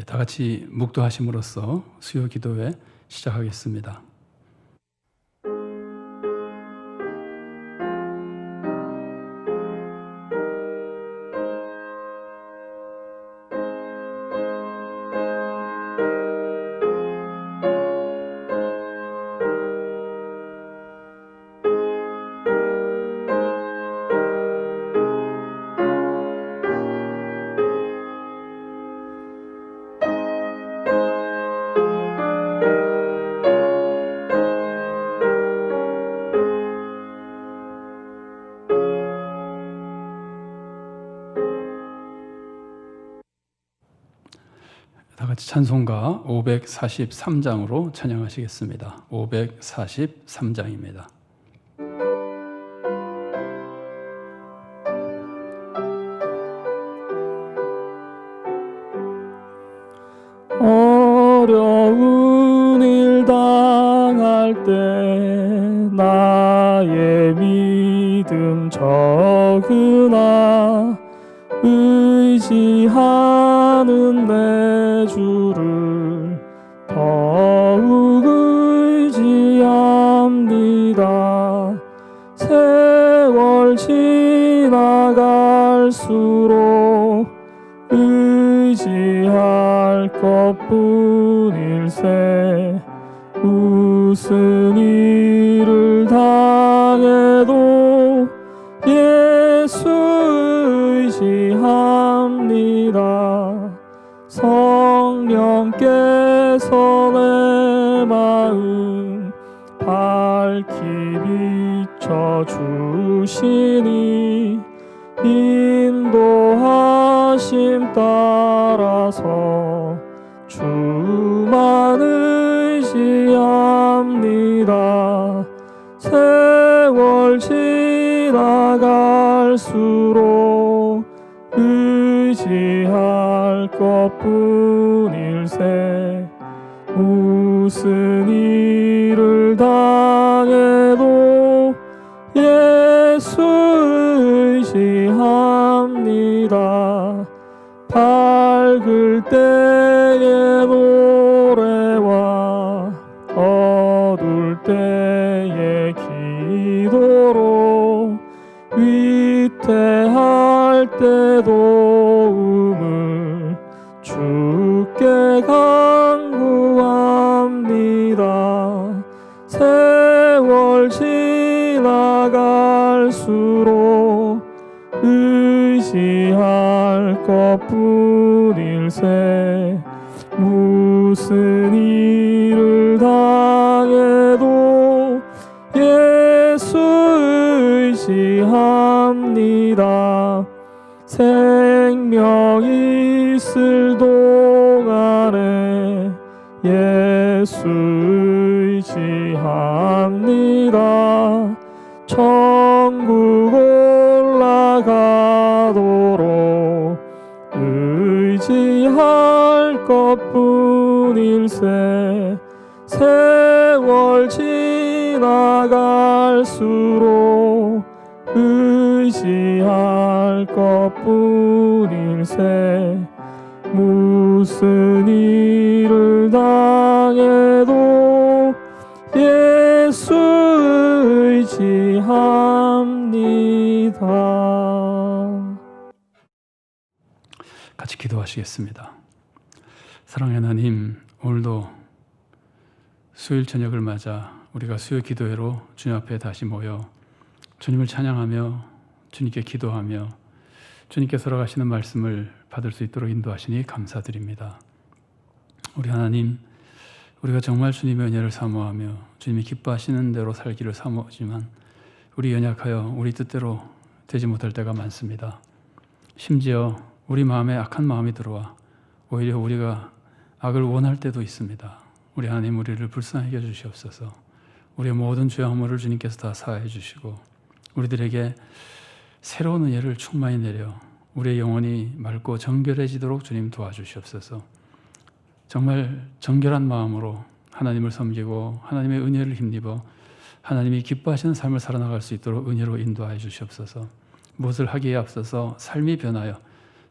다 같이 묵도하심으로써 수요 기도회 시작하겠습니다. 다 같이 찬송가 543장으로 찬양하시겠습니다. 543장입니다. 어려운 일 당할 때 나의 믿음 적으나 의지하는 내 주를 더욱 의지합니다. 세월 지나갈수록 의지할 것뿐일세. 무슨 일을 당해도 예수 의지합니다. 성령께서 내 마음 밝히 비춰주시니 인도하심 따라서 주만 의지합니다. 세월 지나갈수록 의지할 것뿐일세. 무슨 일을 당해도 예수 의지합니다. 밝을 때의 노래와 어두울 때의 기도로 위태할 때 도움을 주께 간구합니다. 세월 지나갈수록 의지할 것뿐일세. 무슨 일을 당해도 예수 의지합니다. 생명 있을 동안에 예수 의지합니다. 천국 올라가도록 의지할 것뿐일세. 세월 지나갈수록 의지할 것뿐일세. 무슨 일을 당해도 예수 의지합니다. 같이 기도하시겠습니다. 사랑하는 하나님, 오늘도 수요일 저녁을 맞아 우리가 수요 기도회로 주님 앞에 다시 모여 주님을 찬양하며 주님께 기도하며 주님께서 허락하시는 말씀을 받을 수 있도록 인도하시니 감사드립니다. 우리 하나님, 우리가 정말 주님의 은혜를 사모하며 주님이 기뻐하시는 대로 살기를 사모하지만 우리 연약하여 우리 뜻대로 되지 못할 때가 많습니다. 심지어 우리 마음에 악한 마음이 들어와 오히려 우리가 악을 원할 때도 있습니다. 우리 하나님, 우리를 불쌍하게 해주시옵소서. 우리의 모든 죄와 허물을 주님께서 다 사하여 주시고 우리들에게 새로운 은혜를 충만히 내려 우리의 영혼이 맑고 정결해지도록 주님 도와주시옵소서. 정말 정결한 마음으로 하나님을 섬기고 하나님의 은혜를 힘입어 하나님이 기뻐하시는 삶을 살아나갈 수 있도록 은혜로 인도하여 주시옵소서. 무엇을 하기에 앞서서 삶이 변하여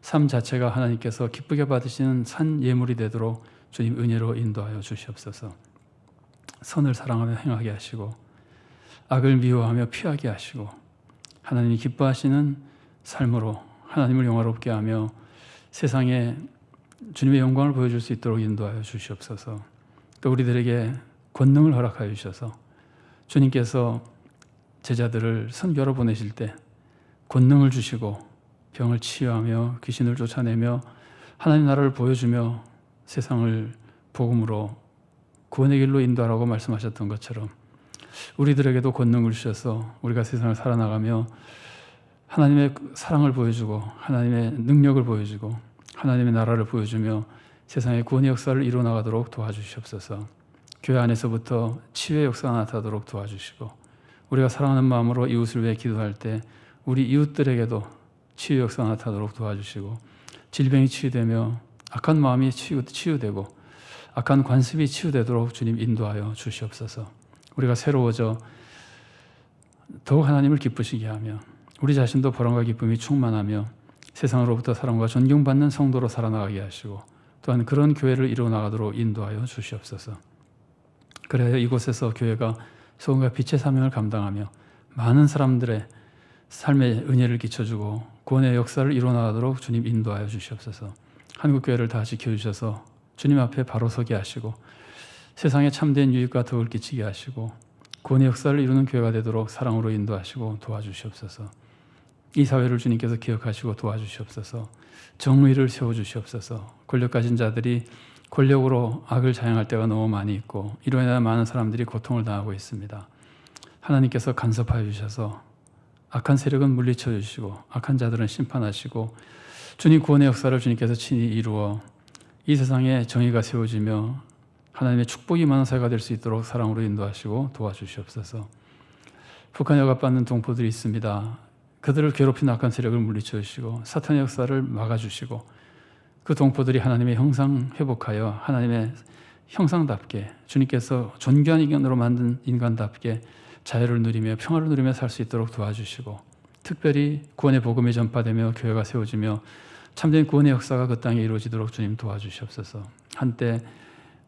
삶 자체가 하나님께서 기쁘게 받으시는 산 예물이 되도록 주님 은혜로 인도하여 주시옵소서. 선을 사랑하며 행하게 하시고 악을 미워하며 피하게 하시고 하나님이 기뻐하시는 삶으로 하나님을 영화롭게 하며 세상에 주님의 영광을 보여줄 수 있도록 인도하여 주시옵소서. 또 우리들에게 권능을 허락하여 주셔서 주님께서 제자들을 선교로 보내실 때 권능을 주시고 병을 치유하며 귀신을 쫓아내며 하나님 나라를 보여주며 세상을 복음으로 구원의 길로 인도하라고 말씀하셨던 것처럼 우리들에게도 권능을 주셔서 우리가 세상을 살아나가며 하나님의 사랑을 보여주고 하나님의 능력을 보여주고 하나님의 나라를 보여주며 세상의 구원의 역사를 이루어나가도록 도와주시옵소서. 교회 안에서부터 치유의 역사가 나타나도록 도와주시고 우리가 사랑하는 마음으로 이웃을 위해 기도할 때 우리 이웃들에게도 치유 역사가 나타나도록 도와주시고 질병이 치유되며 악한 마음이 치유되고 악한 관습이 치유되도록 주님 인도하여 주시옵소서. 우리가 새로워져 더욱 하나님을 기쁘시게 하며 우리 자신도 보람과 기쁨이 충만하며 세상으로부터 사랑과 존경받는 성도로 살아나가게 하시고 또한 그런 교회를 이루어나가도록 인도하여 주시옵소서. 그래야 이곳에서 교회가 소금과 빛의 사명을 감당하며 많은 사람들의 삶에 은혜를 끼쳐주고 구원의 역사를 이루어나가도록 주님 인도하여 주시옵소서. 한국교회를 다 지켜주셔서 주님 앞에 바로 서게 하시고 세상에 참된 유익과 덕을 끼치게 하시고 구원의 역사를 이루는 교회가 되도록 사랑으로 인도하시고 도와주시옵소서. 이 사회를 주님께서 기억하시고 도와주시옵소서. 정의를 세워주시옵소서. 권력 가진 자들이 권력으로 악을 자행할 때가 너무 많이 있고 이로 인해 많은 사람들이 고통을 당하고 있습니다. 하나님께서 간섭하여 주셔서 악한 세력은 물리쳐 주시고 악한 자들은 심판하시고 주님 구원의 역사를 주님께서 친히 이루어 이 세상에 정의가 세워지며 하나님의 축복이 많은 사회가 될 수 있도록 사랑으로 인도하시고 도와주시옵소서. 북한에 억압받는 동포들이 있습니다. 그들을 괴롭히는 악한 세력을 물리쳐 주시고 사탄의 역사를 막아주시고 그 동포들이 하나님의 형상 회복하여 하나님의 형상답게 주님께서 존귀한 인간으로 만든 인간답게 자유를 누리며 평화를 누리며 살 수 있도록 도와주시고 특별히 구원의 복음이 전파되며 교회가 세워지며 참된 구원의 역사가 그 땅에 이루어지도록 주님 도와주시옵소서. 한때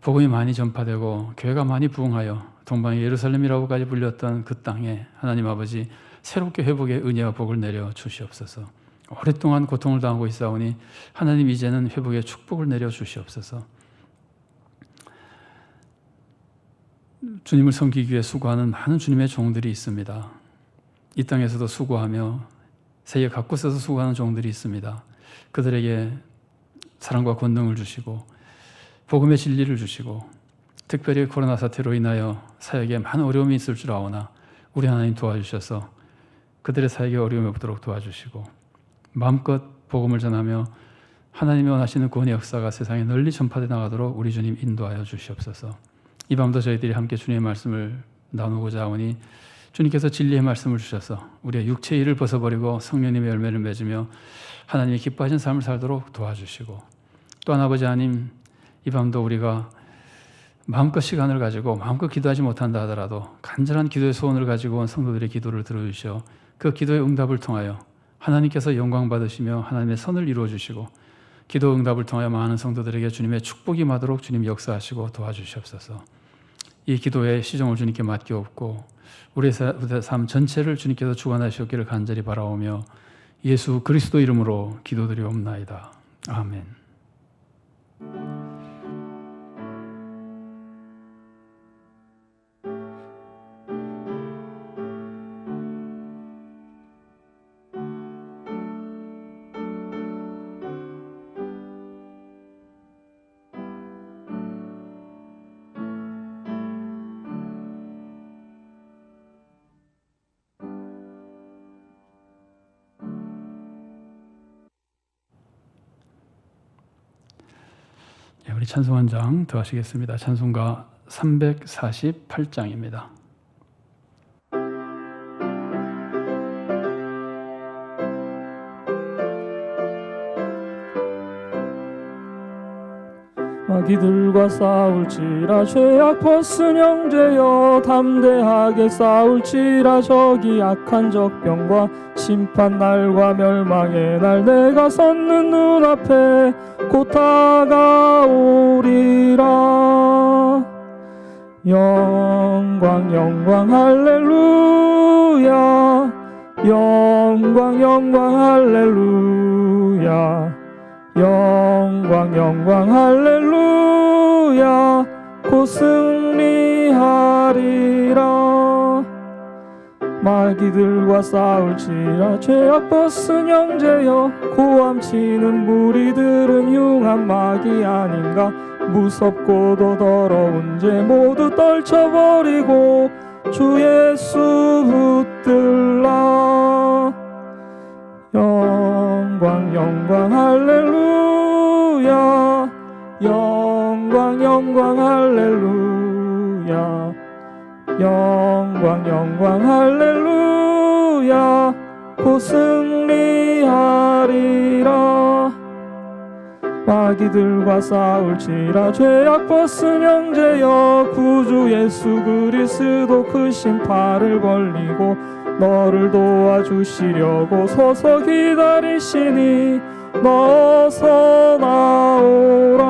복음이 많이 전파되고 교회가 많이 부흥하여 동방의 예루살렘이라고까지 불렸던 그 땅에 하나님 아버지 새롭게 회복의 은혜와 복을 내려 주시옵소서. 오랫동안 고통을 당하고 있사오니 하나님 이제는 회복의 축복을 내려 주시옵소서. 주님을 섬기기 위해 수고하는 많은 주님의 종들이 있습니다. 이 땅에서도 수고하며 세계 각곳에서 수고하는 종들이 있습니다. 그들에게 사랑과 권능을 주시고 복음의 진리를 주시고 특별히 코로나 사태로 인하여 사역에 많은 어려움이 있을 줄 아오나 우리 하나님 도와주셔서 그들의 사역에 어려움이 없도록 도와주시고 마음껏 복음을 전하며 하나님이 원하시는 구원의 역사가 세상에 널리 전파되어 나가도록 우리 주님 인도하여 주시옵소서. 이 밤도 저희들이 함께 주님의 말씀을 나누고자 하오니 주님께서 진리의 말씀을 주셔서 우리의 육체의 일을 벗어버리고 성령님의 열매를 맺으며 하나님이 기뻐하신 삶을 살도록 도와주시고 또한 아버지 하나님 이 밤도 우리가 마음껏 시간을 가지고 마음껏 기도하지 못한다 하더라도 간절한 기도의 소원을 가지고 온 성도들의 기도를 들어주시어 그 기도의 응답을 통하여 하나님께서 영광 받으시며 하나님의 선을 이루어 주시고 기도 응답을 통하여 많은 성도들에게 주님의 축복이 임하도록 주님 역사하시고 도와주시옵소서. 이 기도의 시종을 주님께 맡기옵고 우리의 삶 전체를 주님께서 주관하시옵기를 간절히 바라오며 예수 그리스도 이름으로 기도드리옵나이다. 아멘. 우리 찬송 한 장 더 하시겠습니다. 찬송가 348장입니다. 마귀들과 싸울지라 죄악 벗은 형제여 담대하게 싸울지라 저기 악한 적병과 심판날과 멸망의 날 내가 섰는 눈앞에 곧 다가오리라. 영광 영광 할렐루야 영광 영광 할렐루야 영광 영광 할렐루야 곧 승리하리라. 마귀들과 싸울지라 죄악 벗은 형제여 고함치는 무리들은 흉한 마귀 아닌가. 무섭고도 더러운 죄 모두 떨쳐버리고 주 예수 붙들라. 영광 영광 할렐루야 영광 영광 할렐루야 영광 영광 할렐루야 곧 승리하리라. 마귀들과 싸울지라 죄악 벗은 형제여 구주 예수 그리스도 크신 팔을 벌리고 너를 도와주시려고 서서 기다리시니 너서 나오라.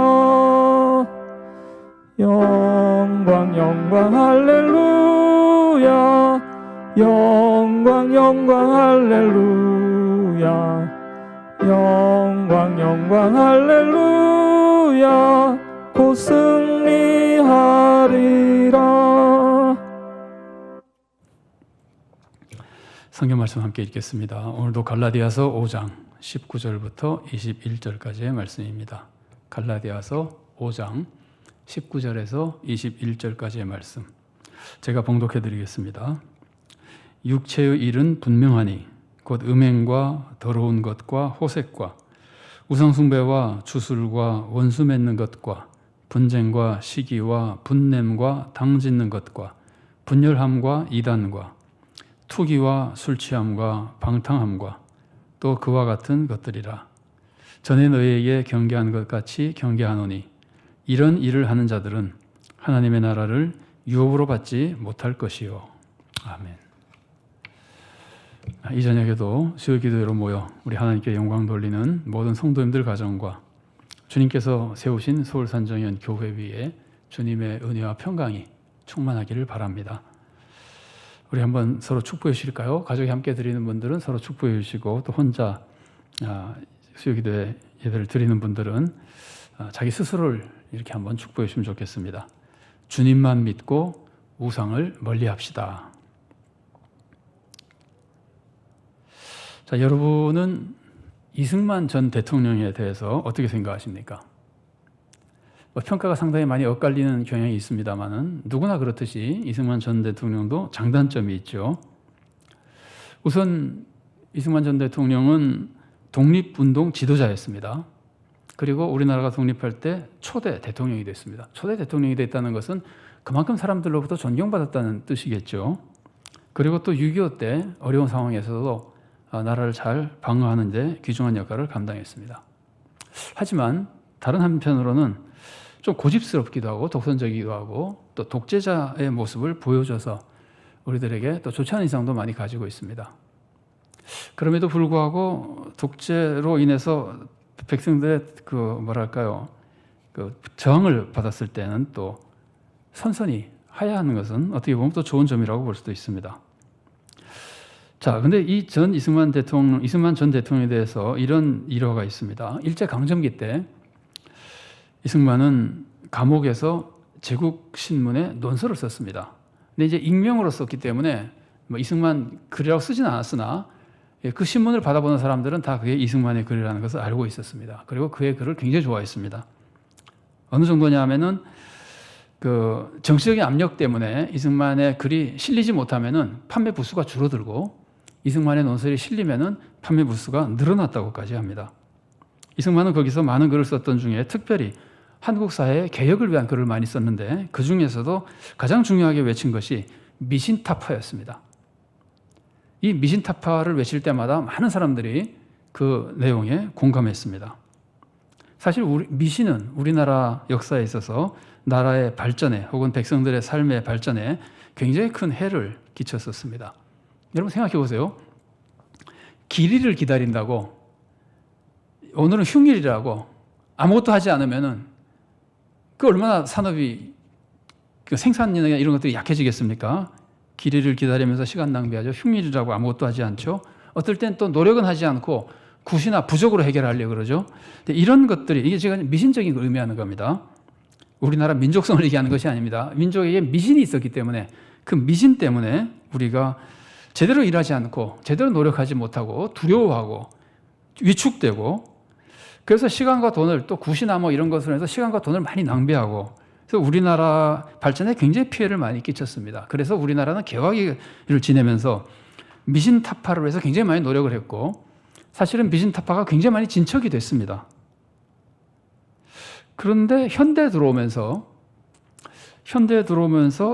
영광 영광 할렐루야 영광 영광 할렐루야 영광 영광 할렐루야 곧 승리하리라. 성경 말씀 함께 읽겠습니다. 오늘도 갈라디아서 5장 19절부터 21절까지의 말씀입니다. 갈라디아서 5장 19절에서 21절까지의 말씀 제가 봉독해 드리겠습니다. 육체의 일은 분명하니 곧 음행과 더러운 것과 호색과 우상숭배와 주술과 원수 맺는 것과 분쟁과 시기와 분냄과 당짓는 것과 분열함과 이단과 투기와 술취함과 방탕함과 또 그와 같은 것들이라. 전에 너희에게 경계한 것 같이 경계하노니 이런 일을 하는 자들은 하나님의 나라를 유업으로 받지 못할 것이요. 아멘. 이 저녁에도 수요 기도회로 모여 우리 하나님께 영광 돌리는 모든 성도님들 가정과 주님께서 세우신 서울산정연 교회 위에 주님의 은혜와 평강이 충만하기를 바랍니다. 우리 한번 서로 축복해 주실까요? 가족이 함께 드리는 분들은 서로 축복해 주시고 또 혼자 수요 기도회 예배를 드리는 분들은 자기 스스로를 이렇게 한번 축복해 주시면 좋겠습니다. 주님만 믿고 우상을 멀리합시다. 자, 여러분은 이승만 전 대통령에 대해서 어떻게 생각하십니까? 평가가 상당히 많이 엇갈리는 경향이 있습니다만은 누구나 그렇듯이 이승만 전 대통령도 장단점이 있죠. 우선 이승만 전 대통령은 독립운동 지도자였습니다. 그리고 우리나라가 독립할 때 초대 대통령이 됐습니다. 초대 대통령이 됐다는 것은 그만큼 사람들로부터 존경받았다는 뜻이겠죠. 그리고 또 6.25 때 어려운 상황에서도 나라를 잘 방어하는 데 귀중한 역할을 감당했습니다. 하지만 다른 한편으로는 좀 고집스럽기도 하고 독선적이기도 하고 또 독재자의 모습을 보여줘서 우리들에게 또 좋지 않은 인상도 많이 가지고 있습니다. 그럼에도 불구하고 독재로 인해서 백성들의 그 저항을 받았을 때는 또 선선히 하야하는 것은 어떻게 보면 또 좋은 점이라고 볼 수도 있습니다. 자, 근데 이승만 전 대통령에 대해서 이런 일화가 있습니다. 일제강점기 때 이승만은 감옥에서 제국신문에 논설을 썼습니다. 근데 이제 익명으로 썼기 때문에 이승만 글이라고 쓰진 않았으나 그 신문을 받아보는 사람들은 다 그게 이승만의 글이라는 것을 알고 있었습니다. 그리고 그의 글을 굉장히 좋아했습니다. 어느 정도냐 하면은 그 정치적인 압력 때문에 이승만의 글이 실리지 못하면은 판매 부수가 줄어들고 이승만의 논설이 실리면은 판매 부수가 늘어났다고까지 합니다. 이승만은 거기서 많은 글을 썼던 중에 특별히 한국 사회의 개혁을 위한 글을 많이 썼는데 그 중에서도 가장 중요하게 외친 것이 미신타파였습니다. 이 미신타파를 외칠 때마다 많은 사람들이 그 내용에 공감했습니다. 사실 미신은 우리나라 역사에 있어서 나라의 발전에 혹은 백성들의 삶의 발전에 굉장히 큰 해를 끼쳤었습니다. 여러분 생각해 보세요. 길이를 기다린다고 오늘은 휴일이라고 아무것도 하지 않으면은 그 얼마나 산업이 그 생산이나 이런 것들이 약해지겠습니까? 길이를 기다리면서 시간 낭비하죠. 휴일이라고 아무것도 하지 않죠. 어떨 땐 또 노력은 하지 않고 굿이나 부족으로 해결하려고 그러죠. 근데 이런 것들이 이게 지금 미신적인 걸 의미하는 겁니다. 우리나라 민족성을 얘기하는 것이 아닙니다. 민족에게 미신이 있었기 때문에 그 미신 때문에 우리가 제대로 일하지 않고 제대로 노력하지 못하고 두려워하고 위축되고 그래서 시간과 돈을 또 굿이나 뭐 이런 것으로 해서 시간과 돈을 많이 낭비하고 그래서 우리나라 발전에 굉장히 피해를 많이 끼쳤습니다. 그래서 우리나라는 개화기를 지내면서 미신 타파를 위해서 굉장히 많이 노력을 했고 사실은 미신 타파가 굉장히 많이 진척이 됐습니다. 그런데 현대에 들어오면서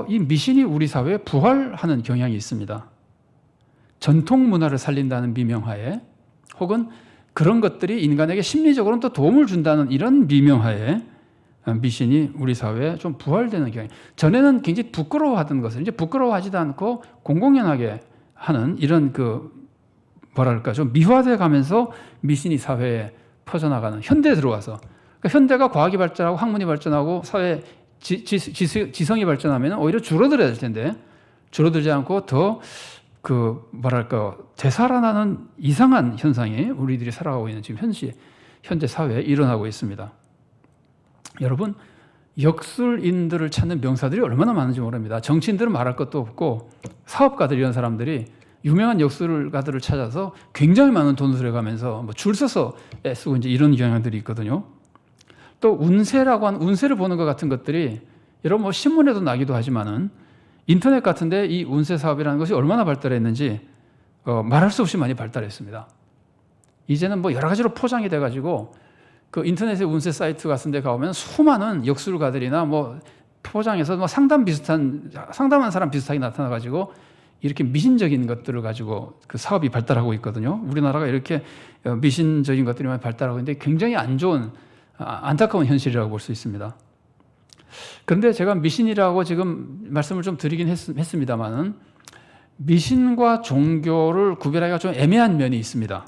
이 미신이 우리 사회에 부활하는 경향이 있습니다. 전통 문화를 살린다는 미명하에 혹은 그런 것들이 인간에게 심리적으로는 또 도움을 준다는 이런 미명하에 미신이 우리 사회에 좀 부활되는 경향이 전에는 굉장히 부끄러워하던 것을 이제 부끄러워하지도 않고 공공연하게 하는 이런 뭐랄까 좀 미화돼 가면서 미신이 사회에 퍼져나가는 현대에 들어와서 그러니까 현대가 과학이 발전하고 학문이 발전하고 사회 지성이 발전하면 오히려 줄어들어야 될 텐데 줄어들지 않고 더 뭐랄까 되살아나는 이상한 현상이 우리들이 살아가고 있는 지금 현재 사회에 일어나고 있습니다. 여러분 역술인들을 찾는 명사들이 얼마나 많은지 모릅니다. 정치인들은 말할 것도 없고 사업가들 이런 사람들이 유명한 역술가들을 찾아서 굉장히 많은 돈을 들여가면서 줄 서서 애쓰고 이제 이런 경향들이 있거든요. 또 운세라고 하는 운세를 보는 것 같은 것들이 여러분 뭐 신문에도 나기도 하지만은 인터넷 같은데 이 운세 사업이라는 것이 얼마나 발달했는지 말할 수 없이 많이 발달했습니다. 이제는 뭐 여러 가지로 포장이 돼가지고 그 인터넷의 운세 사이트 같은 데 가보면 수많은 역술가들이나 뭐 포장해서 뭐 상담한 사람 비슷하게 나타나가지고 이렇게 미신적인 것들을 가지고 그 사업이 발달하고 있거든요. 우리나라가 이렇게 미신적인 것들이 많이 발달하고 있는데 굉장히 안 좋은 안타까운 현실이라고 볼 수 있습니다. 그런데 제가 미신이라고 지금 말씀을 좀 드리긴 했습니다만은 미신과 종교를 구별하기가 좀 애매한 면이 있습니다.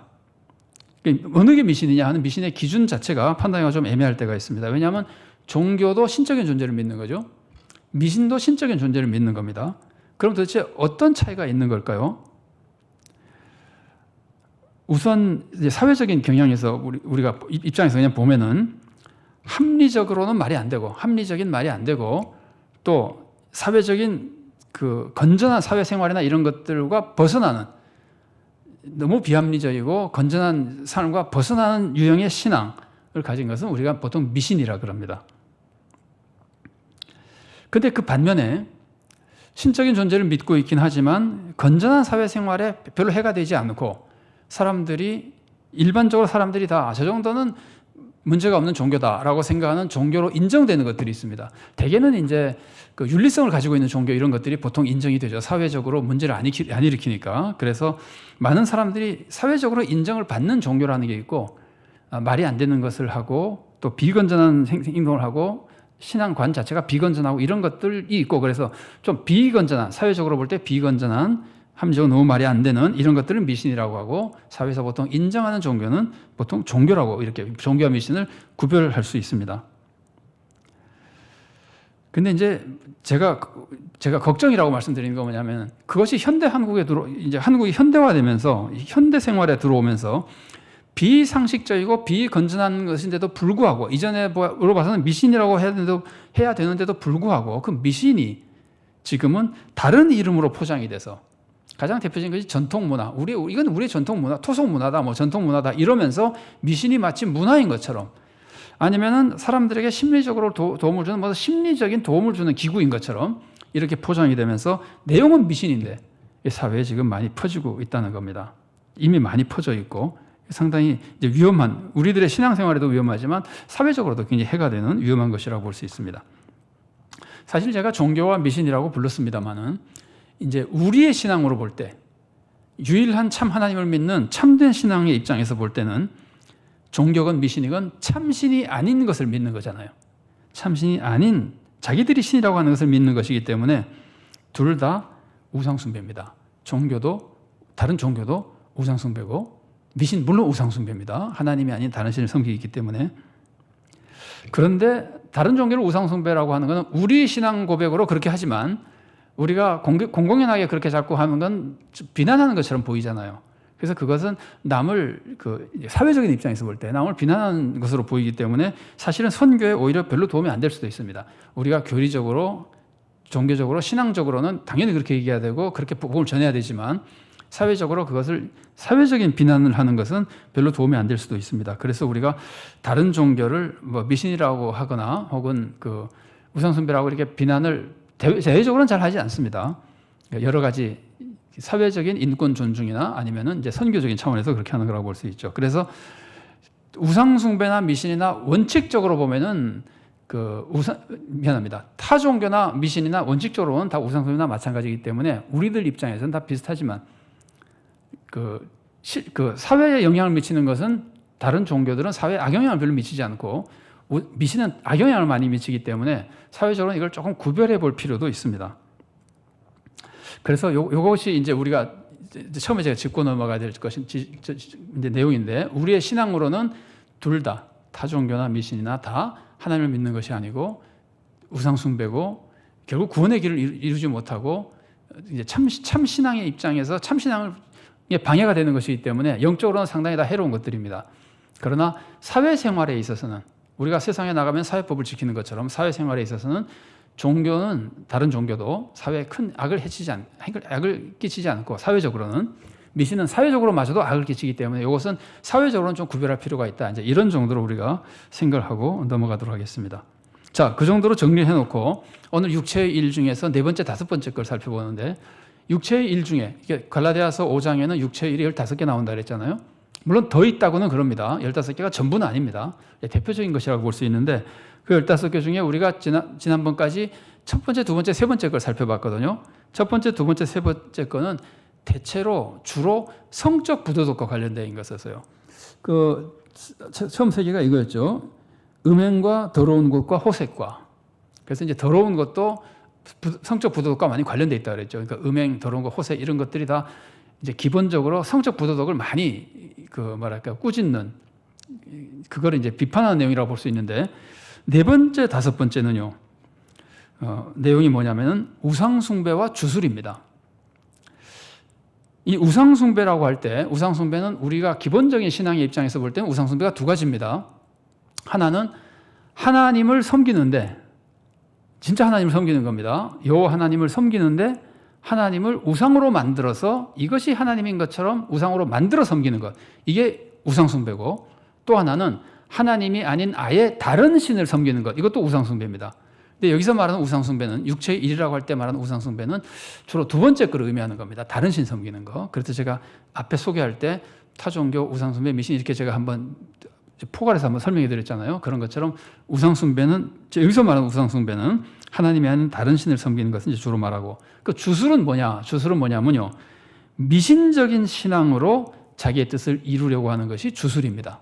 어느 게 미신이냐 하는 미신의 기준 자체가 판단하기가 좀 애매할 때가 있습니다. 왜냐하면 종교도 신적인 존재를 믿는 거죠. 미신도 신적인 존재를 믿는 겁니다. 그럼 도대체 어떤 차이가 있는 걸까요? 우선 이제 사회적인 경향에서 우리가 입장에서 그냥 보면은 합리적으로는 말이 안 되고 합리적인 말이 안 되고 또 사회적인 건전한 사회생활이나 이런 것들과 벗어나는 너무 비합리적이고 건전한 삶과 벗어나는 유형의 신앙을 가진 것은 우리가 보통 미신이라 그럽니다. 그런데 그 반면에 신적인 존재를 믿고 있긴 하지만 건전한 사회생활에 별로 해가 되지 않고 일반적으로 사람들이 다 저 정도는 문제가 없는 종교다라고 생각하는 종교로 인정되는 것들이 있습니다. 대개는 이제 그 윤리성을 가지고 있는 종교 이런 것들이 보통 인정이 되죠. 사회적으로 문제를 안 일으키니까. 그래서 많은 사람들이 사회적으로 인정을 받는 종교라는 게 있고 말이 안 되는 것을 하고 또 비건전한 행동을 하고 신앙관 자체가 비건전하고 이런 것들이 있고 그래서 좀 비건전한 사회적으로 볼 때 비건전한 합리적으로 너무 말이 안 되는 이런 것들을 미신이라고 하고 사회에서 보통 인정하는 종교는 보통 종교라고 이렇게 종교와 미신을 구별할 수 있습니다. 근데 이제 제가 걱정이라고 말씀드리는 건 뭐냐면 그것이 현대 한국에 이제 한국이 현대화되면서 현대 생활에 들어오면서 비상식적이고 비건전한 것인데도 불구하고 이전에로 봐서는 미신이라고 해야 되는데도 불구하고 그 미신이 지금은 다른 이름으로 포장이 돼서 가장 대표적인 것이 전통문화. 이건 우리의 전통문화, 토속문화다, 뭐 전통문화다 이러면서 미신이 마치 문화인 것처럼 아니면은 사람들에게 심리적으로 도움을 주는 뭐 심리적인 도움을 주는 기구인 것처럼 이렇게 포장이 되면서 내용은 미신인데 이 사회에 지금 많이 퍼지고 있다는 겁니다. 이미 많이 퍼져 있고 상당히 이제 위험한 우리들의 신앙생활에도 위험하지만 사회적으로도 굉장히 해가 되는 위험한 것이라고 볼 수 있습니다. 사실 제가 종교와 미신이라고 불렀습니다만은 이제 우리의 신앙으로 볼 때 유일한 참 하나님을 믿는 참된 신앙의 입장에서 볼 때는 종교건 미신이건 참신이 아닌 것을 믿는 거잖아요. 참신이 아닌 자기들이 신이라고 하는 것을 믿는 것이기 때문에 둘 다 우상숭배입니다. 종교도 다른 종교도 우상숭배고 미신 물론 우상숭배입니다. 하나님이 아닌 다른 신을 섬기기 때문에. 그런데 다른 종교를 우상숭배라고 하는 것은 우리 신앙 고백으로 그렇게 하지만 우리가 공공연하게 그렇게 자꾸 하는 건 비난하는 것처럼 보이잖아요. 그래서 그것은 남을 사회적인 입장에서 볼 때 남을 비난하는 것으로 보이기 때문에 사실은 선교에 오히려 별로 도움이 안 될 수도 있습니다. 우리가 교리적으로 종교적으로 신앙적으로는 당연히 그렇게 얘기해야 되고 그렇게 복음을 전해야 되지만 사회적으로 그것을 사회적인 비난을 하는 것은 별로 도움이 안 될 수도 있습니다. 그래서 우리가 다른 종교를 뭐 미신이라고 하거나 혹은 우상숭배라고 이렇게 비난을 대외적으로는 잘 하지 않습니다. 여러 가지 사회적인 인권 존중이나 아니면은 이제 선교적인 차원에서 그렇게 하는 거라고 볼 수 있죠. 그래서 우상숭배나 미신이나 원칙적으로 보면은 미안합니다. 타 종교나 미신이나 원칙적으로는 다 우상숭배나 마찬가지이기 때문에 우리들 입장에서는 다 비슷하지만 사회에 영향을 미치는 것은 다른 종교들은 사회에 악영향을 별로 미치지 않고 미신은 악영향을 많이 미치기 때문에 사회적으로 이걸 조금 구별해 볼 필요도 있습니다. 그래서 요것이 이제 우리가 처음에 제가 짚고 넘어가야 될 것이 이제 내용인데 우리의 신앙으로는 둘 다 타종교나 미신이나 다 하나님을 믿는 것이 아니고 우상숭배고 결국 구원의 길을 이루지 못하고 이제 참 신앙의 입장에서 참 신앙을 방해가 되는 것이기 때문에 영적으로는 상당히 다 해로운 것들입니다. 그러나 사회생활에 있어서는 우리가 세상에 나가면 사회법을 지키는 것처럼 사회생활에 있어서는 종교는 다른 종교도 사회에 큰 악을 끼치지 않고 사회적으로는 미신은 사회적으로마저도 악을 끼치기 때문에 이것은 사회적으로는 좀 구별할 필요가 있다. 이제 이런 정도로 우리가 생각을 하고 넘어가도록 하겠습니다. 자, 그 정도로 정리해 놓고 오늘 육체의 일 중에서 네 번째, 다섯 번째 걸 살펴보는데 육체의 일 중에 갈라디아서 5장에는 육체의 일이 15개 나온다 그랬잖아요. 물론 더 있다고는 그럽니다. 15개가 전부는 아닙니다. 대표적인 것이라고 볼 수 있는데 그 15개 중에 우리가 지난번까지 첫 번째, 두 번째, 세 번째 걸 살펴봤거든요. 첫 번째, 두 번째, 세 번째 거는 대체로 주로 성적 부도덕과 관련된 것이었어요. 처음 세 개가 이거였죠. 음행과 더러운 것과 호색과. 그래서 이제 더러운 것도 성적 부도덕과 많이 관련돼 있다 그랬죠. 그러니까 음행, 더러운 것, 호색 이런 것들이 다 이제 기본적으로 성적 부도덕을 많이 꾸짖는 그걸 이제 비판하는 내용이라고 볼 수 있는데 네 번째, 다섯 번째는요. 내용이 뭐냐면은 우상숭배와 주술입니다. 이 우상숭배라고 할 때 우상숭배는 우리가 기본적인 신앙의 입장에서 볼 때는 우상숭배가 두 가지입니다. 하나는 하나님을 섬기는데 진짜 하나님을 섬기는 겁니다. 요 하나님을 섬기는데 하나님을 우상으로 만들어서 이것이 하나님인 것처럼 우상으로 만들어 섬기는 것. 이게 우상숭배고 또 하나는 하나님이 아닌 아예 다른 신을 섬기는 것. 이것도 우상숭배입니다. 근데 여기서 말하는 우상숭배는 육체의 일이라고 할 때 말하는 우상숭배는 주로 두 번째 걸 의미하는 겁니다. 다른 신 섬기는 거. 그래서 제가 앞에 소개할 때 타종교, 우상숭배, 미신 이렇게 제가 한번 포괄해서 한번 설명해 드렸잖아요. 그런 것처럼 우상숭배는 여기서 말하는 우상숭배는 하나님이 아닌 다른 신을 섬기는 것을 이제 주로 말하고 그 주술은 뭐냐? 주술은 뭐냐면요. 미신적인 신앙으로 자기의 뜻을 이루려고 하는 것이 주술입니다.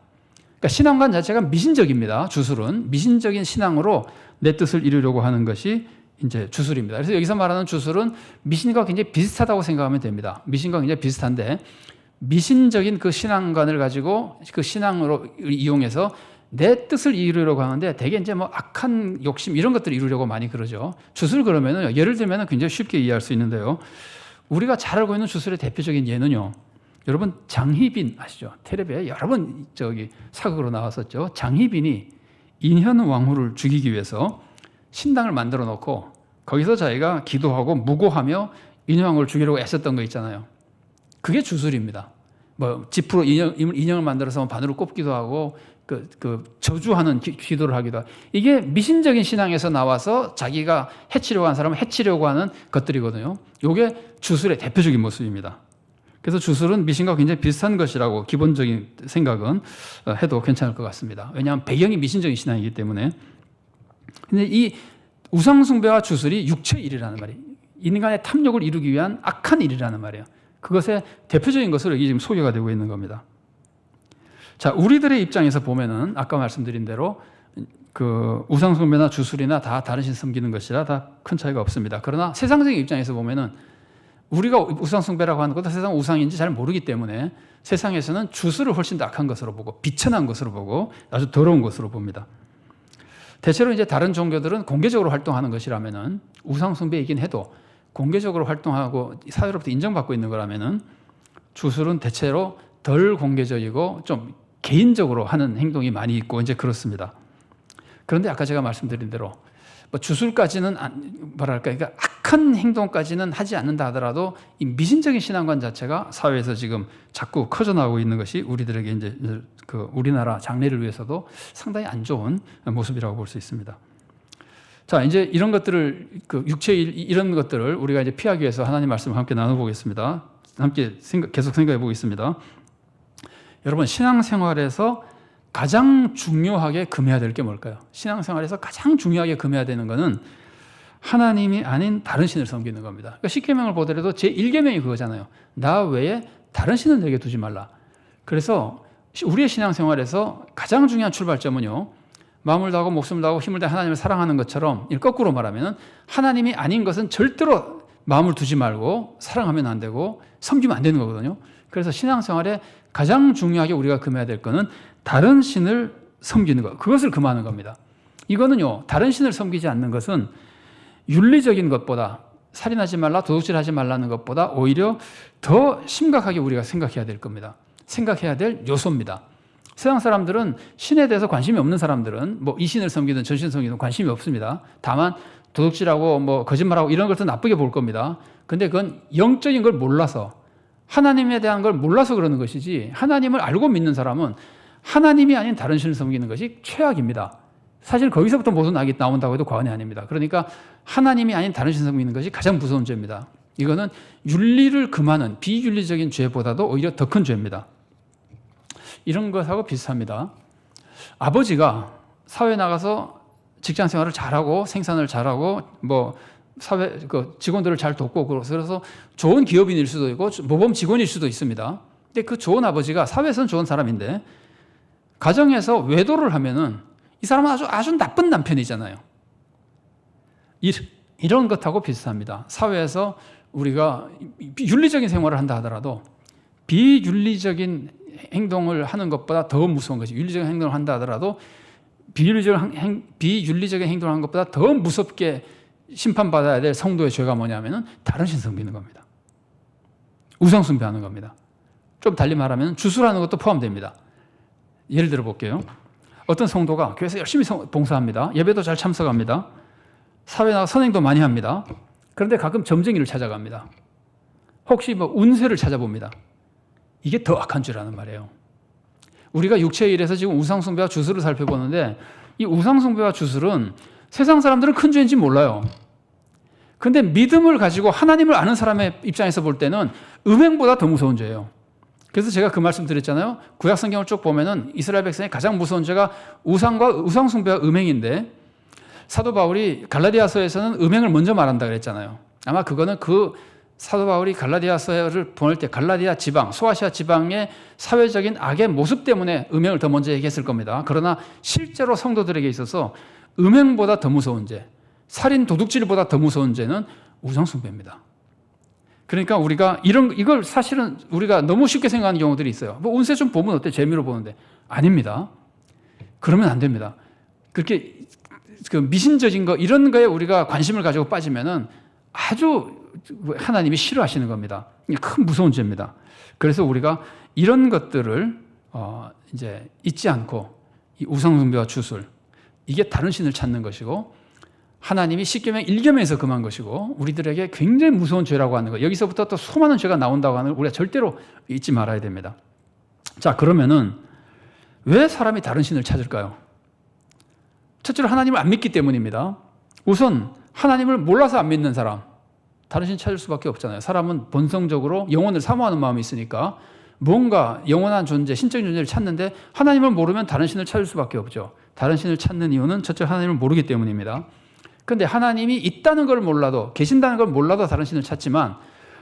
그러니까 신앙관 자체가 미신적입니다. 주술은 미신적인 신앙으로 내 뜻을 이루려고 하는 것이 이제 주술입니다. 그래서 여기서 말하는 주술은 미신과 굉장히 비슷하다고 생각하면 됩니다. 미신과 굉장히 비슷한데 미신적인 그 신앙관을 가지고 그 신앙으로 이용해서 내 뜻을 이루려고 하는데 되게 이제 뭐 악한 욕심 이런 것들을 이루려고 많이 그러죠. 주술 그러면은 예를 들면 굉장히 쉽게 이해할 수 있는데요. 우리가 잘 알고 있는 주술의 대표적인 예는요. 여러분 장희빈 아시죠? 텔레비에 여러 번 사극으로 나왔었죠. 장희빈이 인현왕후를 죽이기 위해서 신당을 만들어 놓고 거기서 자기가 기도하고 무고하며 인현왕후를 죽이려고 애썼던 거 있잖아요. 그게 주술입니다. 뭐 지프로 인형을 만들어서 바늘을 꼽기도 하고 저주하는 기도를 하기도 하고 이게 미신적인 신앙에서 나와서 자기가 해치려고 하는 사람을 해치려고 하는 것들이거든요. 이게 주술의 대표적인 모습입니다. 그래서 주술은 미신과 굉장히 비슷한 것이라고 기본적인 생각은 해도 괜찮을 것 같습니다. 왜냐하면 배경이 미신적인 신앙이기 때문에. 근데 이 우상숭배와 주술이 육체의 일이라는 말이에요. 인간의 탐욕을 이루기 위한 악한 일이라는 말이에요. 그것의 대표적인 것으로 여기 지금 소개가 되고 있는 겁니다. 자, 우리들의 입장에서 보면은 아까 말씀드린 대로 그 우상숭배나 주술이나 다 다른 신 섬기는 것이라 다 큰 차이가 없습니다. 그러나 세상적인 입장에서 보면은 우리가 우상숭배라고 하는 것도 세상 우상인지 잘 모르기 때문에 세상에서는 주술을 훨씬 더 악한 것으로 보고 비천한 것으로 보고 아주 더러운 것으로 봅니다. 대체로 이제 다른 종교들은 공개적으로 활동하는 것이라면은 우상숭배이긴 해도 공개적으로 활동하고 사회로부터 인정받고 있는 거라면은 주술은 대체로 덜 공개적이고 좀 개인적으로 하는 행동이 많이 있고 이제 그렇습니다. 그런데 아까 제가 말씀드린 대로 뭐 주술까지는 뭐랄까 그러니까 악한 행동까지는 하지 않는다 하더라도 이 미신적인 신앙관 자체가 사회에서 지금 자꾸 커져나오고 있는 것이 우리들에게 이제 그 우리나라 장래를 위해서도 상당히 안 좋은 모습이라고 볼 수 있습니다. 자, 이제 이런 것들을 그 육체의 이런 것들을 우리가 이제 피하기 위해서 하나님 말씀을 함께 나눠보겠습니다. 함께 계속 생각해 보겠습니다. 여러분, 신앙생활에서 가장 중요하게 금해야 될 게 뭘까요? 신앙생활에서 가장 중요하게 금해야 되는 것은 하나님이 아닌 다른 신을 섬기는 겁니다. 그러니까 십계명을 보더라도 제1계명이 그거잖아요. 나 외에 다른 신을 내게 두지 말라. 그래서 우리의 신앙생활에서 가장 중요한 출발점은요, 마음을 다하고 목숨을 다하고 힘을 다해 하나님을 사랑하는 것처럼 거꾸로 말하면 하나님이 아닌 것은 절대로 마음을 두지 말고 사랑하면 안 되고 섬기면 안 되는 거거든요. 그래서 신앙생활에 가장 중요하게 우리가 금해야 될 것은 다른 신을 섬기는 것, 그것을 금하는 겁니다. 이거는요, 다른 신을 섬기지 않는 것은 윤리적인 것보다 살인하지 말라, 도둑질하지 말라는 것보다 오히려 더 심각하게 우리가 생각해야 될 겁니다. 생각해야 될 요소입니다. 세상 사람들은 신에 대해서 관심이 없는 사람들은 뭐 이 신을 섬기든 저 신을 섬기든 관심이 없습니다. 다만 도둑질하고 뭐 거짓말하고 이런 것도 나쁘게 볼 겁니다. 근데 그건 영적인 걸 몰라서, 하나님에 대한 걸 몰라서 그러는 것이지, 하나님을 알고 믿는 사람은 하나님이 아닌 다른 신을 섬기는 것이 최악입니다. 사실 거기서부터 모두 나온다고 해도 과언이 아닙니다. 그러니까 하나님이 아닌 다른 신을 섬기는 것이 가장 무서운 죄입니다. 이거는 윤리를 금하는 비윤리적인 죄보다도 오히려 더 큰 죄입니다. 이런 것하고 비슷합니다. 아버지가 사회에 나가서 직장 생활을 잘하고 생산을 잘하고 뭐 사회 그 직원들을 잘 돕고 그래서 좋은 기업인일 수도 있고 모범 직원일 수도 있습니다. 근데 그 좋은 아버지가 사회에서는 좋은 사람인데 가정에서 외도를 하면은 이 사람은 아주 나쁜 남편이잖아요. 이런 것하고 비슷합니다. 사회에서 우리가 윤리적인 생활을 한다 하더라도 비윤리적인 행동을 하는 것보다 더 무서운 것이, 윤리적인 행동을 한다 하더라도 비윤리적인 행동을 하는 것보다 더 무섭게 심판받아야 될 성도의 죄가 뭐냐면은 다른 신 섬기는 겁니다. 우상숭배하는 겁니다. 좀 달리 말하면 주술하는 것도 포함됩니다. 예를 들어 볼게요. 어떤 성도가 교회에서 열심히 봉사합니다. 예배도 잘 참석합니다. 사회 나가 선행도 많이 합니다. 그런데 가끔 점쟁이를 찾아갑니다. 혹시 뭐 운세를 찾아봅니다. 이게 더 악한 죄라는 말이에요. 우리가 육체의 일에서 지금 우상숭배와 주술을 살펴보는데 이 우상숭배와 주술은 세상 사람들은 큰 죄인지 몰라요. 근데 믿음을 가지고 하나님을 아는 사람의 입장에서 볼 때는 음행보다 더 무서운 죄예요. 그래서 제가 그 말씀 드렸잖아요. 구약 성경을 쭉 보면은 이스라엘 백성의 가장 무서운 죄가 우상숭배와 음행인데, 사도 바울이 갈라디아서에서는 음행을 먼저 말한다 그랬잖아요. 아마 그거는 그 사도 바울이 갈라디아서를 보낼 때 갈라디아 지방, 소아시아 지방의 사회적인 악의 모습 때문에 음행을 더 먼저 얘기했을 겁니다. 그러나 실제로 성도들에게 있어서 음행보다 더 무서운 죄, 살인 도둑질보다 더 무서운 죄는 우상숭배입니다. 그러니까 우리가 이걸 사실은 우리가 너무 쉽게 생각하는 경우들이 있어요. 뭐 운세 좀 보면 어때? 재미로 보는데. 아닙니다. 그러면 안 됩니다. 그렇게 그 미신적인 거, 이런 거에 우리가 관심을 가지고 빠지면은 아주 하나님이 싫어하시는 겁니다. 큰 무서운 죄입니다. 그래서 우리가 이런 것들을 이제 잊지 않고 이 우상숭배와 주술, 이게 다른 신을 찾는 것이고 하나님이 십계명 1계명에서 금한 것이고 우리들에게 굉장히 무서운 죄라고 하는 것, 여기서부터 또 수많은 죄가 나온다고 하는 걸 우리가 절대로 잊지 말아야 됩니다. 자, 그러면은 왜 사람이 다른 신을 찾을까요? 첫째로 하나님을 안 믿기 때문입니다. 우선 하나님을 몰라서 안 믿는 사람, 다른 신 찾을 수밖에 없잖아요. 사람은 본성적으로 영혼을 사모하는 마음이 있으니까 뭔가 영원한 존재, 신적인 존재를 찾는데 하나님을 모르면 다른 신을 찾을 수밖에 없죠. 다른 신을 찾는 이유는 첫째 하나님을 모르기 때문입니다. 그런데 하나님이 있다는 걸 몰라도, 계신다는 걸 몰라도 다른 신을 찾지만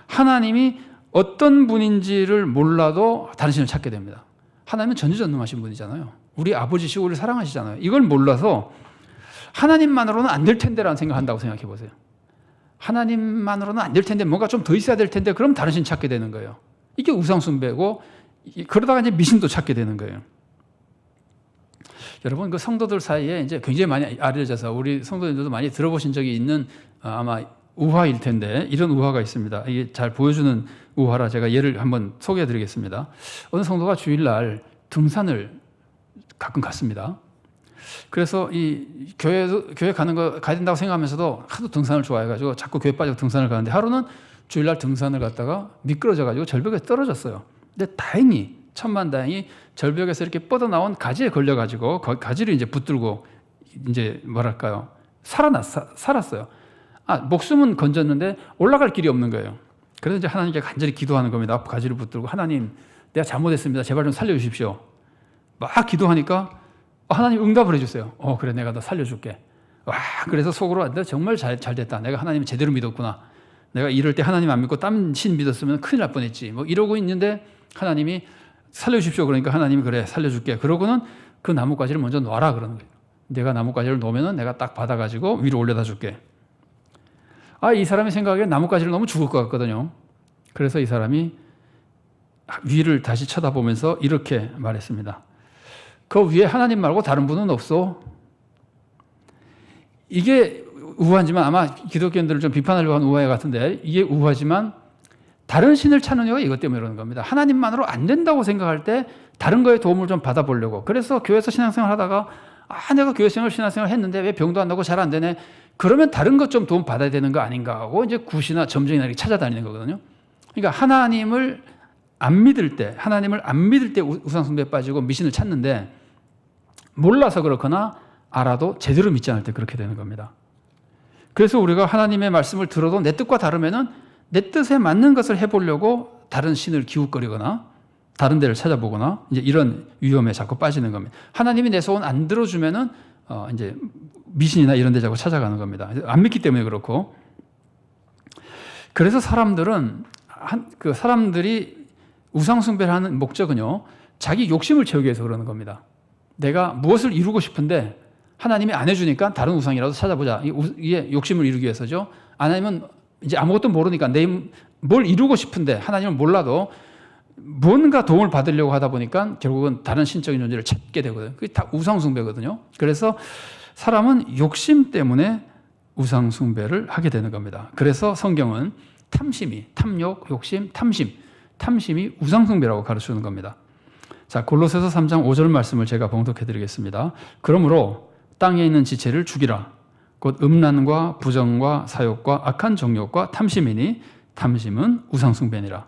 하나님이 어떤 분인지를 몰라도 다른 신을 찾게 됩니다. 하나님은 전지전능하신 분이잖아요. 우리 아버지시고 우리를 사랑하시잖아요. 이걸 몰라서 하나님만으로는 안 될 텐데라는 생각한다고 생각해 보세요. 하나님만으로는 안 될 텐데 뭔가 좀 더 있어야 될 텐데 그럼 다른 신 찾게 되는 거예요. 이게 우상숭배고 그러다가 이제 미신도 찾게 되는 거예요. 여러분 그 성도들 사이에 이제 굉장히 많이 알려져서 우리 성도님들도 많이 들어보신 적이 있는 아마 우화일 텐데 이런 우화가 있습니다. 이게 잘 보여주는 우화라 제가 예를 한번 소개해 드리겠습니다. 어느 성도가 주일날 등산을 가끔 갔습니다. 그래서 이 교회 가는 거 가야 된다고 생각하면서도 하도 등산을 좋아해가지고 자꾸 교회 빠지고 등산을 가는데 하루는 주일날 등산을 갔다가 미끄러져가지고 절벽에 떨어졌어요. 근데 다행히 천만다행히 절벽에서 이렇게 뻗어나온 가지에 걸려가지고 가지를 이제 붙들고 이제 뭐랄까요 살았어요. 목숨은 건졌는데 올라갈 길이 없는 거예요. 그래서 이제 하나님께 간절히 기도하는 겁니다. 가지를 붙들고 하나님 내가 잘못했습니다. 제발 좀 살려주십시오. 막 기도하니까 하나님 응답을 해주세요. 그래 내가 너 살려줄게. 그래서 속으로 내가 정말 잘 됐다. 내가 하나님을 제대로 믿었구나. 내가 이럴 때 하나님 안 믿고 딴 신 믿었으면 큰일 날 뻔했지. 뭐 이러고 있는데 하나님이 살려주십시오. 그러니까 하나님이 그래 살려줄게. 그러고는 그 나뭇가지를 먼저 놔라 그러는 거예요. 내가 나뭇가지를 놓으면은 내가 딱 받아가지고 위로 올려다 줄게. 이 사람이 생각에 나뭇가지를 놓으면 죽을 것 같거든요. 그래서 이 사람이 위를 다시 쳐다보면서 이렇게 말했습니다. 그 위에 하나님 말고 다른 분은 없어. 이게 우화지만 아마 기독교인들을 좀 비판하려고 하는 우화 같은데 이게 우화지만 다른 신을 찾는 이유가 이것 때문에 그러는 겁니다. 하나님만으로 안 된다고 생각할 때 다른 거에 도움을 좀 받아보려고. 그래서 교회에서 신앙생활 하다가 내가 교회생활 신앙생활 했는데 왜 병도 안 나고 잘 안 되네. 그러면 다른 것 좀 도움 받아야 되는 거 아닌가 하고 이제 굿이나 점쟁이나 이렇게 찾아다니는 거거든요. 그러니까 하나님을 안 믿을 때 우상숭배에 빠지고 미신을 찾는데 몰라서 그렇거나 알아도 제대로 믿지 않을 때 그렇게 되는 겁니다. 그래서 우리가 하나님의 말씀을 들어도 내 뜻과 다르면은 내 뜻에 맞는 것을 해보려고 다른 신을 기웃거리거나 다른 데를 찾아보거나 이제 이런 위험에 자꾸 빠지는 겁니다. 하나님이 내 소원 안 들어주면은 이제 미신이나 이런 데 자꾸 찾아가는 겁니다. 안 믿기 때문에 그렇고. 그래서 사람들이 우상숭배를 하는 목적은요, 자기 욕심을 채우기 위해서 그러는 겁니다. 내가 무엇을 이루고 싶은데 하나님이 안 해주니까 다른 우상이라도 찾아보자. 이게 욕심을 이루기 위해서죠. 아니면 이제 아무것도 모르니까 뭘 이루고 싶은데 하나님을 몰라도 뭔가 도움을 받으려고 하다 보니까 결국은 다른 신적인 존재를 찾게 되거든요. 그게 다 우상숭배거든요. 그래서 사람은 욕심 때문에 우상숭배를 하게 되는 겁니다. 그래서 성경은 탐욕, 욕심, 탐심이 우상숭배라고 가르치는 겁니다. 자, 골로새서 3장 5절 말씀을 제가 봉독해 드리겠습니다. 그러므로 땅에 있는 지체를 죽이라. 곧 음란과 부정과 사욕과 악한 정욕과 탐심이니 탐심은 우상숭배니라.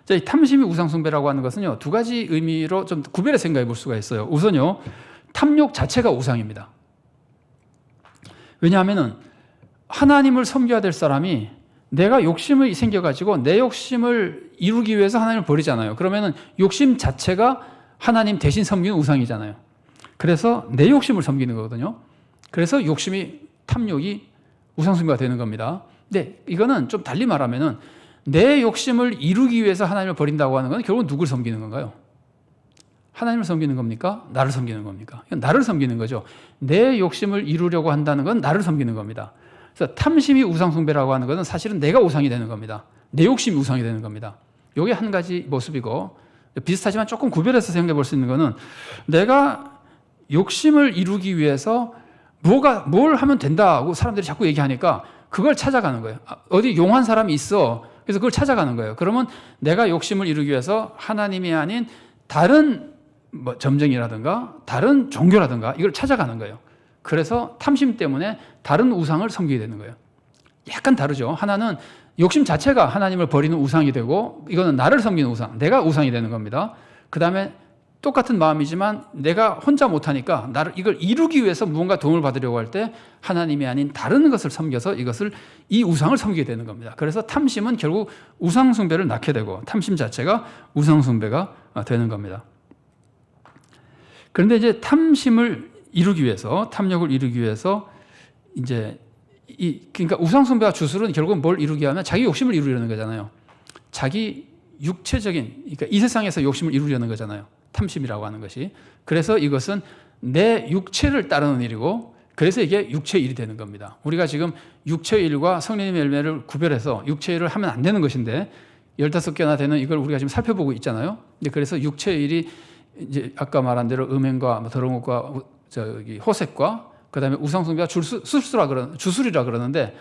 자, 이 탐심이 우상숭배라고 하는 것은요, 두 가지 의미로 좀 구별해 생각해 볼 수가 있어요. 우선요, 탐욕 자체가 우상입니다. 왜냐하면은 하나님을 섬겨야 될 사람이 내가 욕심이 생겨가지고 내 욕심을 이루기 위해서 하나님을 버리잖아요. 그러면은 욕심 자체가 하나님 대신 섬기는 우상이잖아요. 그래서 내 욕심을 섬기는 거거든요. 그래서 탐욕이 우상숭배가 되는 겁니다. 근데 이거는 좀 달리 말하면은 내 욕심을 이루기 위해서 하나님을 버린다고 하는 건 결국은 누굴 섬기는 건가요? 하나님을 섬기는 겁니까? 나를 섬기는 겁니까? 나를 섬기는 거죠. 내 욕심을 이루려고 한다는 건 나를 섬기는 겁니다. 그래서 탐심이 우상숭배라고 하는 것은 사실은 내가 우상이 되는 겁니다. 내 욕심이 우상이 되는 겁니다. 이게 한 가지 모습이고, 비슷하지만 조금 구별해서 생각해 볼 수 있는 것은 내가 욕심을 이루기 위해서 뭘 하면 된다고 사람들이 자꾸 얘기하니까 그걸 찾아가는 거예요. 어디 용한 사람이 있어. 그래서 그걸 찾아가는 거예요. 그러면 내가 욕심을 이루기 위해서 하나님이 아닌 다른 점쟁이라든가 다른 종교라든가 이걸 찾아가는 거예요. 그래서 탐심 때문에 다른 우상을 섬기게 되는 거예요. 약간 다르죠. 하나는 욕심 자체가 하나님을 버리는 우상이 되고, 이거는 나를 섬기는 우상, 내가 우상이 되는 겁니다. 그 다음에 똑같은 마음이지만 내가 혼자 못하니까 이걸 이루기 위해서 무언가 도움을 받으려고 할 때 하나님이 아닌 다른 것을 섬겨서 이 우상을 섬기게 되는 겁니다. 그래서 탐심은 결국 우상숭배를 낳게 되고, 탐심 자체가 우상숭배가 되는 겁니다. 그런데 이제 탐욕을 이루기 위해서 이제 그러니까 우상숭배와 주술은 결국은 뭘 이루기 하면 자기 욕심을 이루려는 거잖아요. 자기 육체적인, 그러니까 이 세상에서 욕심을 이루려는 거잖아요. 탐심이라고 하는 것이. 그래서 이것은 내 육체를 따르는 일이고, 그래서 이게 육체의 일이 되는 겁니다. 우리가 지금 육체의 일과 성령님의 열매를 구별해서 육체의 일을 하면 안 되는 것인데 15개나 되는 이걸 우리가 지금 살펴보고 있잖아요. 그래서 육체의 일이 이제 아까 말한 대로 음행과 더러운 것과 호색과 그다음에 우상숭배와 주술이라 그러는데,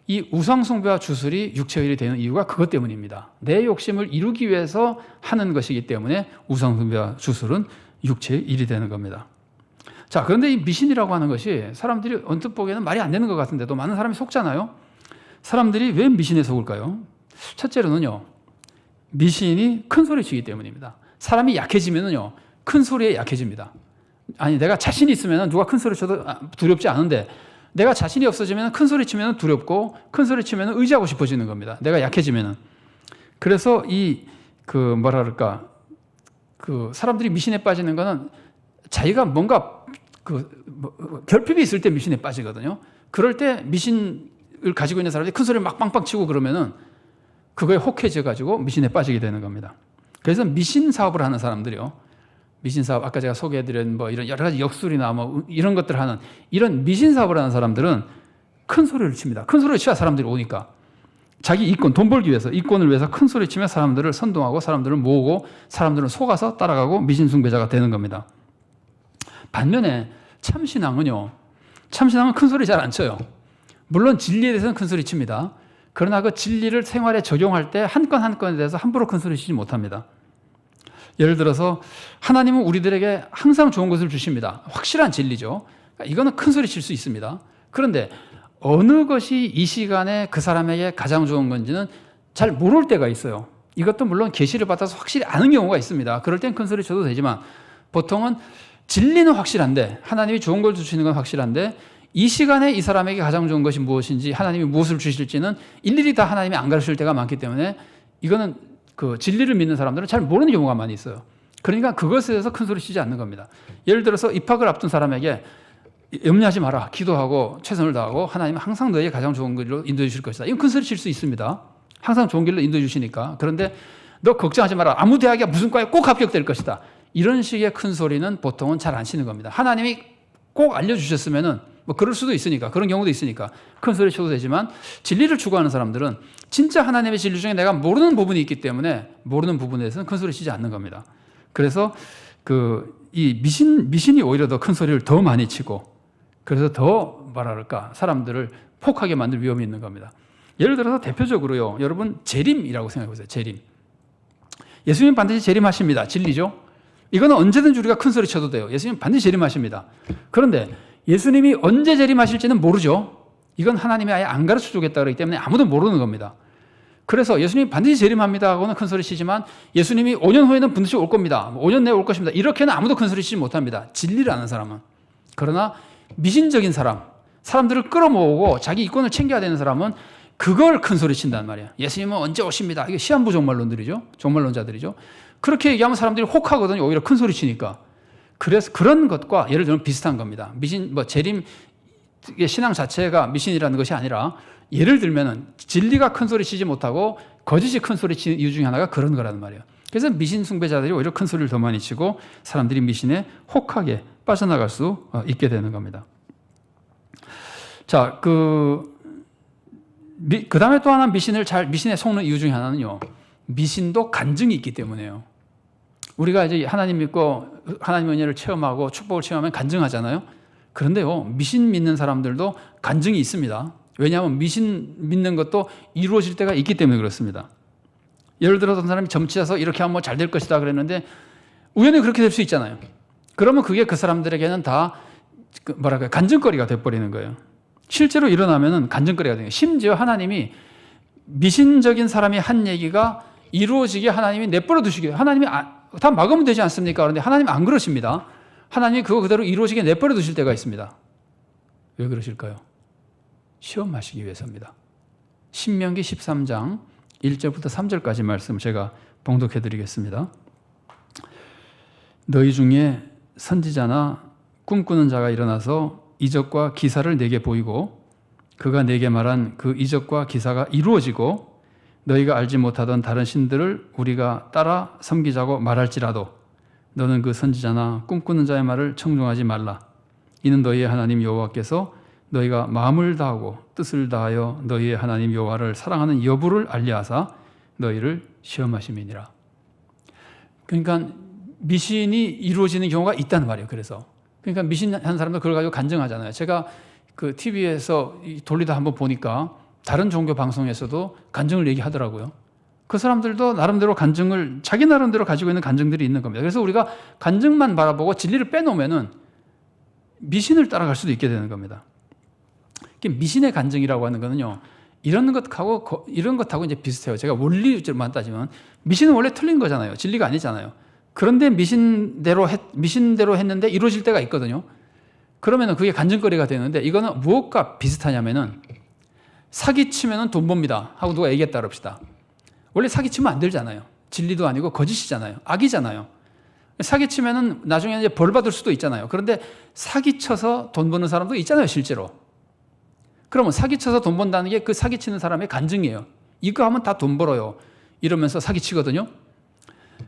이 우상숭배와 주술이 육체의 일이 되는 이유가 그것 때문입니다. 내 욕심을 이루기 위해서 하는 것이기 때문에 우상숭배와 주술은 육체의 일이 되는 겁니다. 자, 그런데 이 미신이라고 하는 것이 사람들이 언뜻 보기에는 말이 안 되는 것 같은데도 많은 사람이 속잖아요. 사람들이 왜 미신에 속을까요? 첫째로는요, 미신이 큰 소리 치기 때문입니다. 사람이 약해지면은요, 큰 소리에 약해집니다. 아니, 내가 자신이 있으면 누가 큰 소리 쳐도 두렵지 않은데, 내가 자신이 없어지면 큰 소리 치면 두렵고, 큰 소리 치면 의지하고 싶어지는 겁니다. 내가 약해지면은. 그래서 사람들이 미신에 빠지는 거는 자기가 뭔가 결핍이 있을 때 미신에 빠지거든요. 그럴 때 미신을 가지고 있는 사람들이 큰 소리를 막 빵빵 치고 그러면은 그거에 혹해져 가지고 미신에 빠지게 되는 겁니다. 그래서 미신 사업을 하는 사람들이요, 미신 사업, 아까 제가 소개해드린 이런 여러 가지 역술이나 이런 것들 하는, 이런 미신 사업을 하는 사람들은 큰 소리를 칩니다. 큰 소리를 쳐야 사람들이 오니까. 자기 이권, 돈 벌기 위해서, 이권을 위해서 큰 소리 치며 사람들을 선동하고 사람들을 모으고 사람들은 속아서 따라가고 미신 숭배자가 되는 겁니다. 반면에 참신앙은 큰 소리 잘 안 쳐요. 물론 진리에 대해서는 큰 소리 칩니다. 그러나 그 진리를 생활에 적용할 때 한 건 한 건에 대해서 함부로 큰 소리 치지 못합니다. 예를 들어서 하나님은 우리들에게 항상 좋은 것을 주십니다. 확실한 진리죠. 이거는 큰 소리 칠 수 있습니다. 그런데 어느 것이 이 시간에 그 사람에게 가장 좋은 건지는 잘 모를 때가 있어요. 이것도 물론 계시를 받아서 확실히 아는 경우가 있습니다. 그럴 땐 큰 소리 쳐도 되지만, 보통은 진리는 확실한데, 하나님이 좋은 걸 주시는 건 확실한데, 이 시간에 이 사람에게 가장 좋은 것이 무엇인지, 하나님이 무엇을 주실지는 일일이 다 하나님이 안 가르칠 때가 많기 때문에, 이거는 진리를 믿는 사람들은 잘 모르는 경우가 많이 있어요. 그러니까 그것에 대해서 큰 소리 치지 않는 겁니다. 예를 들어서 입학을 앞둔 사람에게 염려하지 마라, 기도하고 최선을 다하고 하나님은 항상 너에게 가장 좋은 길로 인도해 주실 것이다. 이건 큰 소리 칠 수 있습니다. 항상 좋은 길로 인도해 주시니까. 그런데 너 걱정하지 마라, 아무 대학에 무슨 과에 꼭 합격될 것이다. 이런 식의 큰 소리는 보통은 잘 안 치는 겁니다. 하나님이 꼭 알려주셨으면은 그럴 수도 있으니까, 그런 경우도 있으니까 큰 소리 쳐도 되지만, 진리를 추구하는 사람들은 진짜 하나님의 진리 중에 내가 모르는 부분이 있기 때문에 모르는 부분에 대해서는 큰 소리 치지 않는 겁니다. 그래서 이 미신이 오히려 더 큰 소리를 더 많이 치고, 그래서 더 사람들을 폭하게 만들 위험이 있는 겁니다. 예를 들어서 대표적으로요, 여러분 재림이라고 생각해 보세요. 재림. 예수님 반드시 재림하십니다. 진리죠. 이거는 언제든지 우리가 큰 소리 쳐도 돼요. 예수님 반드시 재림하십니다. 그런데 예수님이 언제 재림하실지는 모르죠. 이건 하나님이 아예 안 가르쳐 주겠다 그러기 때문에 아무도 모르는 겁니다. 그래서 예수님이 반드시 재림합니다 하고는 큰 소리 치지만, 예수님이 5년 후에는 반드시 올 겁니다, 5년 내에 올 것입니다, 이렇게는 아무도 큰 소리 치지 못합니다. 진리를 아는 사람은. 그러나 미신적인 사람들을 끌어모으고 자기 이권을 챙겨야 되는 사람은 그걸 큰 소리 친단 말이에요. 예수님은 언제 오십니다. 이게 시한부 종말론들이죠. 종말론자들이죠. 그렇게 얘기하면 사람들이 혹하거든요. 오히려 큰 소리 치니까. 그래서 그런 것과 예를 들면 비슷한 겁니다. 미신, 재림, 신앙 자체가 미신이라는 것이 아니라, 예를 들면은 진리가 큰 소리 치지 못하고 거짓이 큰 소리 치는 이유 중에 하나가 그런 거라는 말이에요. 그래서 미신 숭배자들이 오히려 큰 소리를 더 많이 치고 사람들이 미신에 혹하게 빠져나갈 수 있게 되는 겁니다. 자, 그 다음에 또 하나 미신에 속는 이유 중에 하나는요, 미신도 간증이 있기 때문에요. 우리가 이제 하나님 믿고 하나님의 은혜를 체험하고 축복을 체험하면 간증하잖아요. 그런데요, 미신 믿는 사람들도 간증이 있습니다. 왜냐하면 미신 믿는 것도 이루어질 때가 있기 때문에 그렇습니다. 예를 들어서 어떤 사람이 점치셔서 이렇게 하면 잘 될 것이다 그랬는데 우연히 그렇게 될 수 있잖아요. 그러면 그게 그 사람들에게는 다 간증거리가 돼버리는 거예요. 실제로 일어나면은 간증거리가 되는 거예요. 심지어 하나님이 미신적인 사람이 한 얘기가 이루어지게 하나님이 내버려 두시게, 하나님이 다 막으면 되지 않습니까? 그런데 하나님은 안 그러십니다. 하나님이 그거 그대로 이루어지게 내버려 두실 때가 있습니다. 왜 그러실까요? 시험하시기 위해서입니다. 신명기 13장 1절부터 3절까지 말씀 제가 봉독해 드리겠습니다. 너희 중에 선지자나 꿈꾸는 자가 일어나서 이적과 기사를 내게 보이고 그가 내게 말한 그 이적과 기사가 이루어지고 너희가 알지 못하던 다른 신들을 우리가 따라 섬기자고 말할지라도 너는 그 선지자나 꿈꾸는 자의 말을 청종하지 말라. 이는 너희의 하나님 여호와께서 너희가 마음을 다하고 뜻을 다하여 너희의 하나님 여호와를 사랑하는 여부를 알리하사 너희를 시험하심이니라. 그러니까 미신이 이루어지는 경우가 있다는 말이에요. 그러니까 미신한 사람도 그걸 가지고 간증하잖아요. 제가 그 TV에서 돌리다 한번 보니까 다른 종교 방송에서도 간증을 얘기하더라고요. 그 사람들도 나름대로 간증을 자기 나름대로 가지고 있는 간증들이 있는 겁니다. 그래서 우리가 간증만 바라보고 진리를 빼놓으면은 미신을 따라갈 수도 있게 되는 겁니다. 미신의 간증이라고 하는 거는요, 이런 것하고 이제 비슷해요. 제가 원리적으로만 따지면 미신은 원래 틀린 거잖아요. 진리가 아니잖아요. 그런데 미신대로 했는데 이루어질 때가 있거든요. 그러면은 그게 간증거리가 되는데, 이거는 무엇과 비슷하냐면은 사기치면은 돈 법니다 하고 누가 얘기했다 그럽시다. 원래 사기치면 안 되잖아요. 진리도 아니고 거짓이잖아요. 악이잖아요. 사기치면은 나중에 이제 벌 받을 수도 있잖아요. 그런데 사기쳐서 돈 버는 사람도 있잖아요, 실제로. 그러면 사기쳐서 돈 번다는 게 그 사기치는 사람의 간증이에요. 이거 하면 다 돈 벌어요. 이러면서 사기치거든요.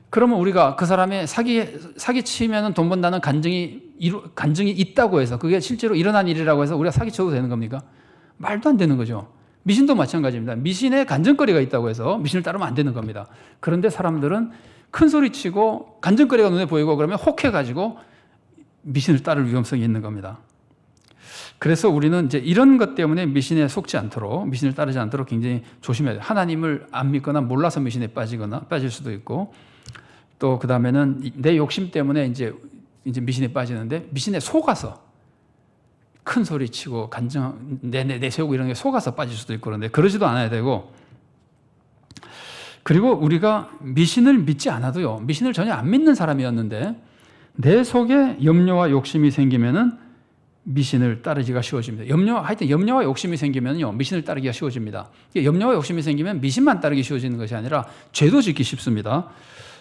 그러면 우리가 그 사람의 사기치면 돈 번다는 간증이 있다고 해서 그게 실제로 일어난 일이라고 해서 우리가 사기쳐도 되는 겁니까? 말도 안 되는 거죠. 미신도 마찬가지입니다. 미신에 간증거리가 있다고 해서 미신을 따르면 안 되는 겁니다. 그런데 사람들은 큰 소리치고 간증거리가 눈에 보이고 그러면 혹해가지고 미신을 따를 위험성이 있는 겁니다. 그래서 우리는 이제 이런 것 때문에 미신에 속지 않도록, 미신을 따르지 않도록 굉장히 조심해야 돼요. 하나님을 안 믿거나 몰라서 미신에 빠질 수도 있고, 또 그 다음에는 내 욕심 때문에 이제 미신에 빠지는데, 미신에 속아서 큰 소리 치고 간증 내세우고 이런 게 속아서 빠질 수도 있고, 그런데 그러지도 않아야 되고, 그리고 우리가 미신을 믿지 않아도요, 미신을 전혀 안 믿는 사람이었는데 내 속에 염려와 욕심이 생기면은 미신을 따르기가 쉬워집니다. 염려와 욕심이 생기면요, 미신을 따르기가 쉬워집니다. 염려와 욕심이 생기면 미신만 따르기 쉬워지는 것이 아니라 죄도 짓기 쉽습니다.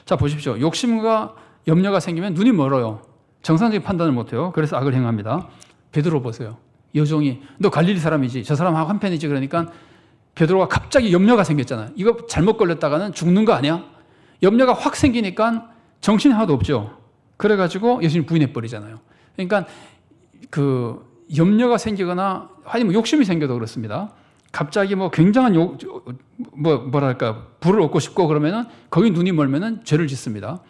자, 보십시오. 욕심과 염려가 생기면 눈이 멀어요. 정상적인 판단을 못해요. 그래서 악을 행합니다. 베드로 보세요. 여종이 너 갈릴리 사람이지, 저 사람하고 한 편이지. 그러니까 베드로가 갑자기 염려가 생겼잖아요. 이거 잘못 걸렸다가는 죽는 거 아니야? 염려가 확 생기니까 정신이 하나도 없죠. 그래가지고 예수님 부인해 버리잖아요. 그러니까 그 염려가 생기거나 아니면 욕심이 생겨도 그렇습니다. 갑자기 뭐 굉장한 뭐랄까 불을 얻고 싶고 그러면은 거기 눈이 멀면은 죄를 짓습니다.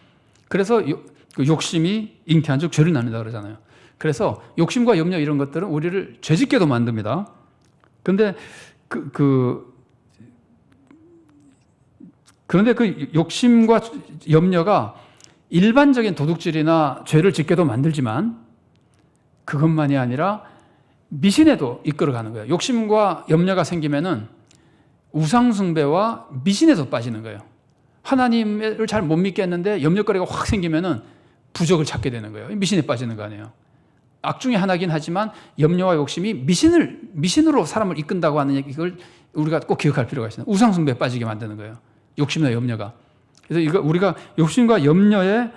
그래서 그 욕심이 잉태한 즉 죄를 낳는다 그러잖아요. 그래서 욕심과 염려 이런 것들은 우리를 죄짓게도 만듭니다. 그런데 그런데 그 욕심과 염려가 일반적인 도둑질이나 죄를 짓게도 만들지만 그것만이 아니라 미신에도 이끌어가는 거예요. 욕심과 염려가 생기면은 우상숭배와 미신에도 빠지는 거예요. 하나님을 잘 못 믿겠는데 염려거리가 확 생기면은 부적을 찾게 되는 거예요. 미신에 빠지는 거 아니에요. 악 중에 하나긴 하지만 염려와 욕심이 미신으로 사람을 이끈다고 하는 얘기를 우리가 꼭 기억할 필요가 있어요. 우상숭배에 빠지게 만드는 거예요. 욕심이나 염려가. 그래서 이거 우리가 욕심과 염려에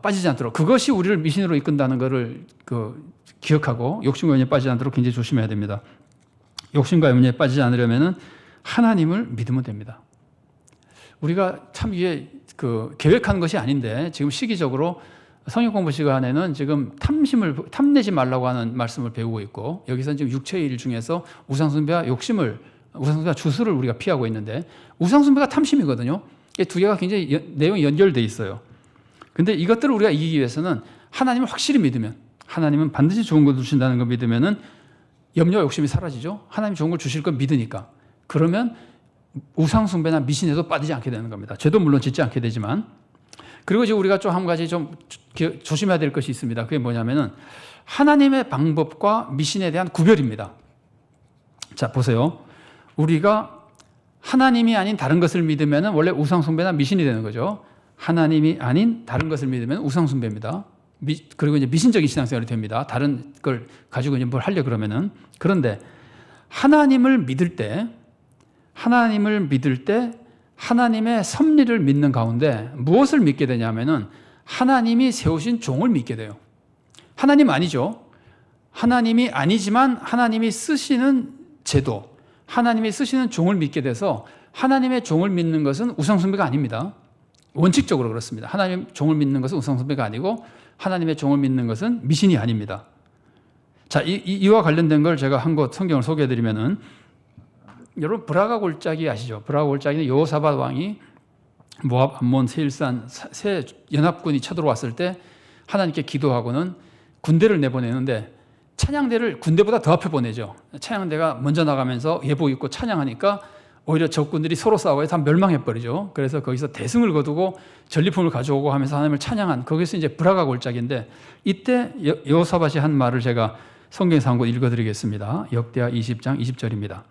빠지지 않도록, 그것이 우리를 미신으로 이끈다는 것을 기억하고 욕심과 염려에 빠지지 않도록 굉장히 조심해야 됩니다. 욕심과 염려에 빠지지 않으려면 하나님을 믿으면 됩니다. 우리가 참 이게 계획하는 것이 아닌데 지금 시기적으로 성경 공부 시간에는 지금 탐내지 말라고 하는 말씀을 배우고 있고, 여기서는 지금 육체의 일 중에서 우상숭배와 우상숭배와 주술을 우리가 피하고 있는데, 우상숭배가 탐심이거든요. 이 두 개가 굉장히 내용이 연결돼 있어요. 근데 이것들을 우리가 이기기 위해서는 하나님을 확실히 믿으면, 하나님은 반드시 좋은 걸 주신다는 걸 믿으면은 염려와 욕심이 사라지죠. 하나님이 좋은 걸 주실 걸 믿으니까. 그러면 우상숭배나 미신에도 빠지지 않게 되는 겁니다. 죄도 물론 짓지 않게 되지만. 그리고 이제 우리가 좀 한 가지 좀 조심해야 될 것이 있습니다. 그게 뭐냐면은 하나님의 방법과 미신에 대한 구별입니다. 자, 보세요. 우리가 하나님이 아닌 다른 것을 믿으면은 원래 우상숭배나 미신이 되는 거죠. 하나님이 아닌 다른 것을 믿으면 우상숭배입니다. 그리고 이제 미신적인 신앙생활이 됩니다. 다른 걸 가지고 이제 뭘 하려 그러면은. 그런데 하나님을 믿을 때 하나님의 섭리를 믿는 가운데 무엇을 믿게 되냐면은 하나님이 세우신 종을 믿게 돼요. 하나님 아니죠. 하나님이 아니지만 하나님이 쓰시는 제도, 하나님이 쓰시는 종을 믿게 돼서 하나님의 종을 믿는 것은 우상숭배가 아닙니다. 원칙적으로 그렇습니다. 하나님 종을 믿는 것은 우상숭배가 아니고 하나님의 종을 믿는 것은 미신이 아닙니다. 자, 이와 관련된 걸 제가 한 곳 성경을 소개해드리면은, 여러분 브라가 골짜기 아시죠? 브라가 골짜기는 여호사밧 왕이 모압, 암몬, 세일산 세 연합군이 쳐들어왔을 때 하나님께 기도하고는 군대를 내보내는데, 찬양대를 군대보다 더 앞에 보내죠. 찬양대가 먼저 나가면서 예복 입고 찬양하니까 오히려 적군들이 서로 싸워서 다 멸망해버리죠. 그래서 거기서 대승을 거두고 전리품을 가져오고 하면서 하나님을 찬양한, 거기서 이제 브라가 골짜기인데, 이때 여호사밧이 한 말을 제가 성경에서 한 곳 읽어드리겠습니다. 역대하 20장 20절입니다.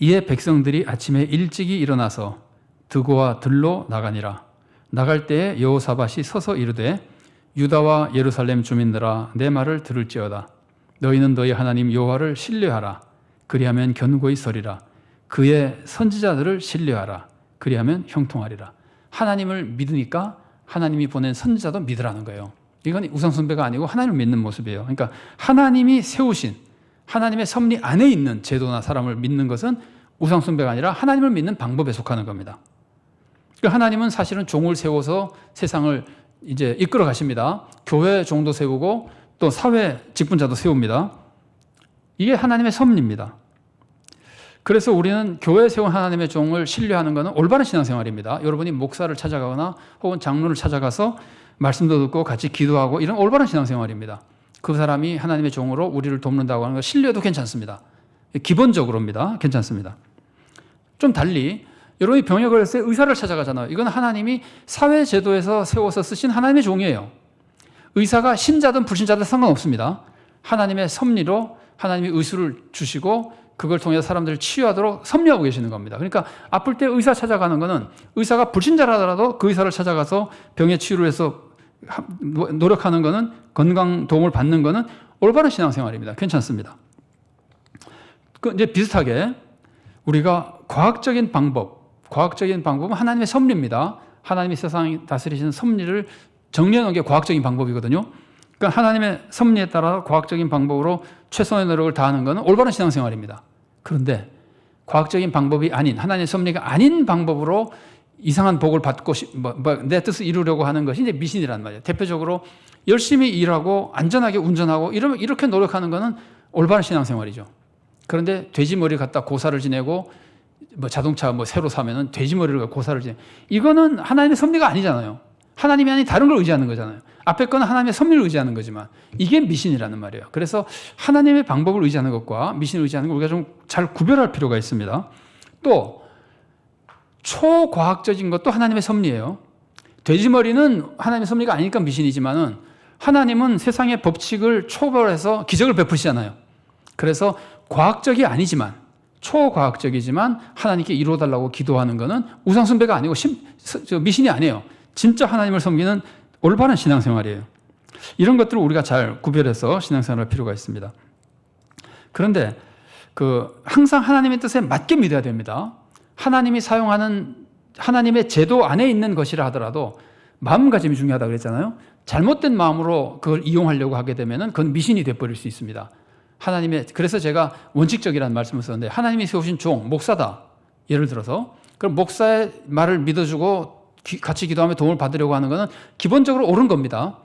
이에 백성들이 아침에 일찍이 일어나서 드고와 들로 나가니라. 나갈 때에 여호사밧이 서서 이르되, 유다와 예루살렘 주민들아, 내 말을 들을지어다. 너희는 너희 하나님 여호와를 신뢰하라. 그리하면 견고히 서리라. 그의 선지자들을 신뢰하라. 그리하면 형통하리라. 하나님을 믿으니까 하나님이 보낸 선지자도 믿으라는 거예요. 이건 우상숭배가 아니고 하나님을 믿는 모습이에요. 그러니까 하나님이 세우신, 하나님의 섭리 안에 있는 제도나 사람을 믿는 것은 우상숭배가 아니라 하나님을 믿는 방법에 속하는 겁니다. 그러니까 하나님은 사실은 종을 세워서 세상을 이제 이끌어 가십니다. 교회 종도 세우고 또 사회 직분자도 세웁니다. 이게 하나님의 섭리입니다. 그래서 우리는 교회에 세운 하나님의 종을 신뢰하는 것은 올바른 신앙생활입니다. 여러분이 목사를 찾아가거나 혹은 장로를 찾아가서 말씀도 듣고 같이 기도하고, 이런 올바른 신앙생활입니다. 그 사람이 하나님의 종으로 우리를 돕는다고 하는 것, 신뢰도 괜찮습니다. 기본적으로입니다. 괜찮습니다. 좀 달리 여러분이 병에 걸렸을 때 의사를 찾아가잖아요. 이건 하나님이 사회제도에서 세워서 쓰신 하나님의 종이에요. 의사가 신자든 불신자든 상관없습니다. 하나님의 섭리로 하나님이 의술을 주시고 그걸 통해서 사람들을 치유하도록 섭리하고 계시는 겁니다. 그러니까 아플 때 의사 찾아가는 것은, 의사가 불신자라더라도 그 의사를 찾아가서 병의 치유를 해서 노력하는 것은, 건강 도움을 받는 것은 올바른 신앙생활입니다. 괜찮습니다. 이제 비슷하게 우리가 과학적인 방법은 하나님의 섭리입니다. 하나님이 세상을 다스리시는 섭리를 정리해 놓은 게 과학적인 방법이거든요. 그러니까 하나님의 섭리에 따라 과학적인 방법으로 최선의 노력을 다하는 것은 올바른 신앙생활입니다. 그런데 과학적인 방법이 아닌, 하나님의 섭리가 아닌 방법으로 이상한 복을 받고 내 뜻을 이루려고 하는 것이 이제 미신이란 말이에요. 대표적으로 열심히 일하고 안전하게 운전하고 이렇게 노력하는 것은 올바른 신앙생활이죠. 그런데 돼지머리 갖다 고사를 지내고 자동차 새로 사면은 돼지머리를 갖고 고사를 지내, 이거는 하나님의 섭리가 아니잖아요. 하나님이 아닌 다른 걸 의지하는 거잖아요. 앞에 거는 하나님의 섭리를 의지하는 거지만 이게 미신이라는 말이에요. 그래서 하나님의 방법을 의지하는 것과 미신을 의지하는 걸 우리가 좀 잘 구별할 필요가 있습니다. 또 초과학적인 것도 하나님의 섭리예요. 돼지머리는 하나님의 섭리가 아니니까 미신이지만은, 하나님은 세상의 법칙을 초월해서 기적을 베푸시잖아요. 그래서 과학적이 아니지만, 초과학적이지만 하나님께 이루어달라고 기도하는 것은 우상숭배가 아니고 미신이 아니에요. 진짜 하나님을 섬기는 올바른 신앙생활이에요. 이런 것들을 우리가 잘 구별해서 신앙생활할 필요가 있습니다. 그런데 항상 하나님의 뜻에 맞게 믿어야 됩니다. 하나님이 사용하는 하나님의 제도 안에 있는 것이라 하더라도 마음가짐이 중요하다고 그랬잖아요. 잘못된 마음으로 그걸 이용하려고 하게 되면 그건 미신이 되어버릴 수 있습니다. 그래서 제가 원칙적이라는 말씀을 썼는데, 하나님이 세우신 종, 목사다. 예를 들어서 그럼 목사의 말을 믿어주고 같이 기도하며 도움을 받으려고 하는 것은 기본적으로 옳은 겁니다.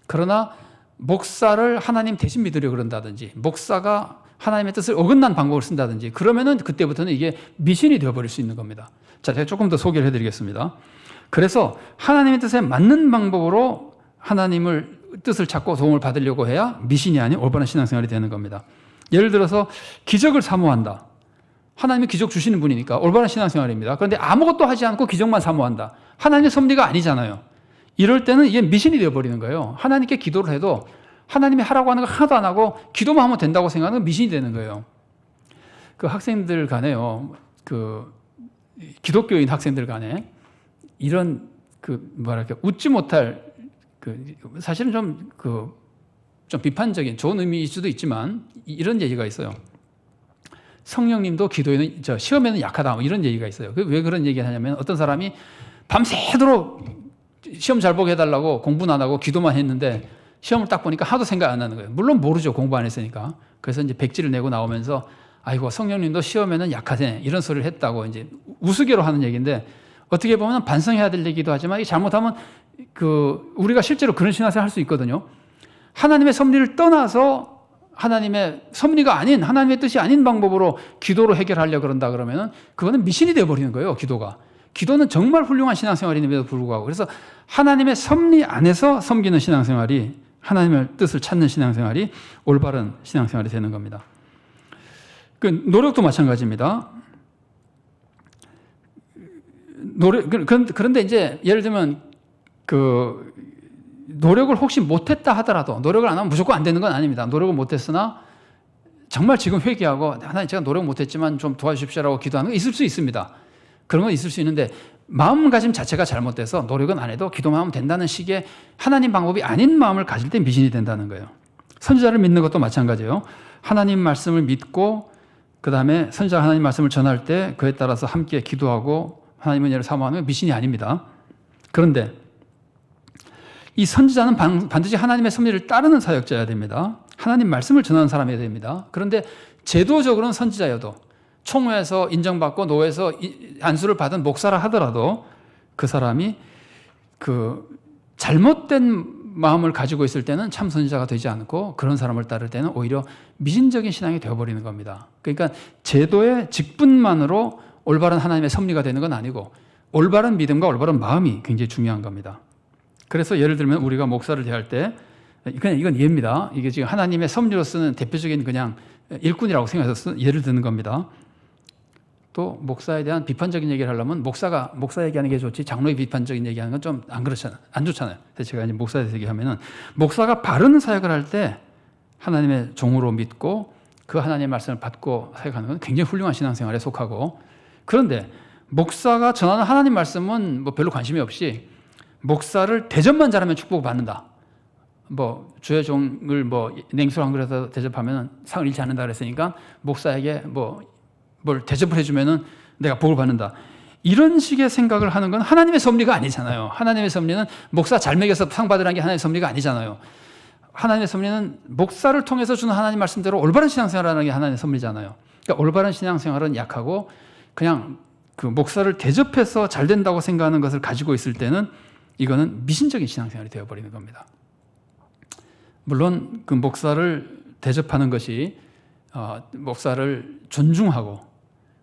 그러나 목사를 하나님 대신 믿으려고 그런다든지, 목사가 하나님의 뜻을 어긋난 방법을 쓴다든지, 그러면은 그때부터는 이게 미신이 되어버릴 수 있는 겁니다. 자, 제가 조금 더 소개를 해드리겠습니다. 그래서 하나님의 뜻에 맞는 방법으로 하나님을 뜻을 찾고 도움을 받으려고 해야 미신이 아닌 올바른 신앙생활이 되는 겁니다. 예를 들어서 기적을 사모한다. 하나님이 기적 주시는 분이니까 올바른 신앙생활입니다. 그런데 아무것도 하지 않고 기적만 사모한다. 하나님의 섭리가 아니잖아요. 이럴 때는 이게 미신이 되어버리는 거예요. 하나님께 기도를 해도 하나님이 하라고 하는 거 하나도 안 하고 기도만 하면 된다고 생각하는 건 미신이 되는 거예요. 그 학생들 간에요, 기독교인 학생들 간에 이런 웃지 못할 사실은 좀 비판적인 좋은 의미일 수도 있지만 이런 얘기가 있어요. 성령님도 기도에는 시험에는 약하다, 이런 얘기가 있어요. 왜 그런 얘기를 하냐면, 어떤 사람이 밤새도록 시험 잘 보게 해달라고 공부는 안 하고 기도만 했는데 시험을 딱 보니까 하나도 생각 안 나는 거예요. 물론 모르죠, 공부 안 했으니까. 그래서 이제 백지를 내고 나오면서 아이고 성령님도 시험에는 약하네, 이런 소리를 했다고 이제 우스개로 하는 얘기인데, 어떻게 보면 반성해야 될 얘기도 하지만 이 잘못하면 우리가 실제로 그런 신앙생활 할 수 있거든요. 하나님의 섭리를 떠나서 하나님의 섭리가 아닌 하나님의 뜻이 아닌 방법으로 기도로 해결하려고 그런다 그러면은 그거는 미신이 되어버리는 거예요. 기도는 정말 훌륭한 신앙생활임에도 불구하고 그래서 하나님의 섭리 안에서 섬기는 신앙생활이 하나님의 뜻을 찾는 신앙생활이 올바른 신앙생활이 되는 겁니다. 노력도 마찬가지입니다. 그런데 이제 예를 들면 노력을 혹시 못했다 하더라도 노력을 안 하면 무조건 안 되는 건 아닙니다. 노력을 못했으나 정말 지금 회개하고 하나님 제가 노력 못했지만 좀 도와주십시오라고 기도하는 거 있을 수 있습니다. 그런 건 있을 수 있는데 마음가짐 자체가 잘못돼서 노력은 안 해도 기도만 하면 된다는 식의 하나님 방법이 아닌 마음을 가질 때 미신이 된다는 거예요. 선지자를 믿는 것도 마찬가지예요. 하나님 말씀을 믿고 그 다음에 선지자가 하나님 말씀을 전할 때 그에 따라서 함께 기도하고 하나님 은혜를 사모하면 미신이 아닙니다. 그런데 이 선지자는 반드시 하나님의 섭리를 따르는 사역자여야 됩니다. 하나님 말씀을 전하는 사람이어야 됩니다. 그런데 제도적으로는 선지자여도 총회에서 인정받고 노회에서 안수를 받은 목사라 하더라도 그 사람이 잘못된 마음을 가지고 있을 때는 참 선지자가 되지 않고 그런 사람을 따를 때는 오히려 미신적인 신앙이 되어버리는 겁니다. 그러니까 제도의 직분만으로 올바른 하나님의 섭리가 되는 건 아니고 올바른 믿음과 올바른 마음이 굉장히 중요한 겁니다. 그래서 예를 들면 우리가 목사를 대할 때 그냥 이건 예입니다. 이게 지금 하나님의 섭리로 쓰는 대표적인 그냥 일꾼이라고 생각해서 예를 드는 겁니다. 또 목사에 대한 비판적인 얘기를 하려면 목사 얘기하는 게 좋지 장로의 비판적인 얘기하는 건 좀 안 좋잖아요. 그래서 제가 이제 목사에 대해서 얘기하면은 목사가 바른 사역을 할 때 하나님의 종으로 믿고 그 하나님의 말씀을 받고 사역하는 건 굉장히 훌륭한 신앙생활에 속하고 그런데 목사가 전하는 하나님 말씀은 뭐 별로 관심이 없이 목사를 대접만 잘하면 축복을 받는다. 주의 종을 냉수를 한 그릇에서 대접하면 상을 잃지 않는다 그랬으니까 목사에게 뭘 대접을 해주면은 내가 복을 받는다. 이런 식의 생각을 하는 건 하나님의 섭리가 아니잖아요. 하나님의 섭리는 목사 잘 먹여서 상 받으라는 게 하나님의 섭리가 아니잖아요. 하나님의 섭리는 목사를 통해서 주는 하나님 말씀대로 올바른 신앙생활하는 게 하나님의 섭리잖아요. 그러니까 올바른 신앙생활은 약하고 그냥 목사를 대접해서 잘 된다고 생각하는 것을 가지고 있을 때는 이거는 미신적인 신앙생활이 되어버리는 겁니다. 물론 목사를 대접하는 것이 목사를 존중하고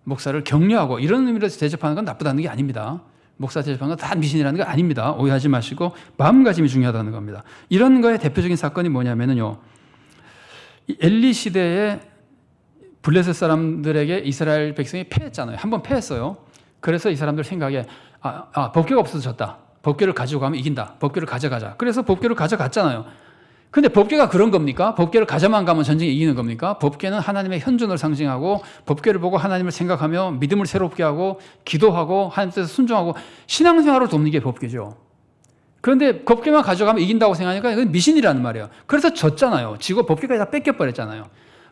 목사를 격려하고 이런 의미로 대접하는 건 나쁘다는 게 아닙니다. 목사 대접하는 건 다 미신이라는 거 아닙니다. 오해하지 마시고 마음가짐이 중요하다는 겁니다. 이런 거의 대표적인 사건이 뭐냐면요. 엘리 시대에 블레셋 사람들에게 이스라엘 백성이 패했잖아요. 한번 패했어요. 그래서 이 사람들 생각에 법궤가 없어졌다. 법궤를 가지고 가면 이긴다. 법궤를 가져가자. 그래서 법궤를 가져갔잖아요. 근데 법궤가 그런 겁니까? 법궤를 가져만 가면 전쟁에 이기는 겁니까? 법궤는 하나님의 현존을 상징하고 법궤를 보고 하나님을 생각하며 믿음을 새롭게 하고 기도하고 하나님 뜻에 순종하고 신앙생활을 돕는 게 법궤죠. 그런데 법궤만 가져가면 이긴다고 생각하니까 이건 미신이라는 말이에요. 그래서 졌잖아요. 지고 법궤까지 다 뺏겨버렸잖아요.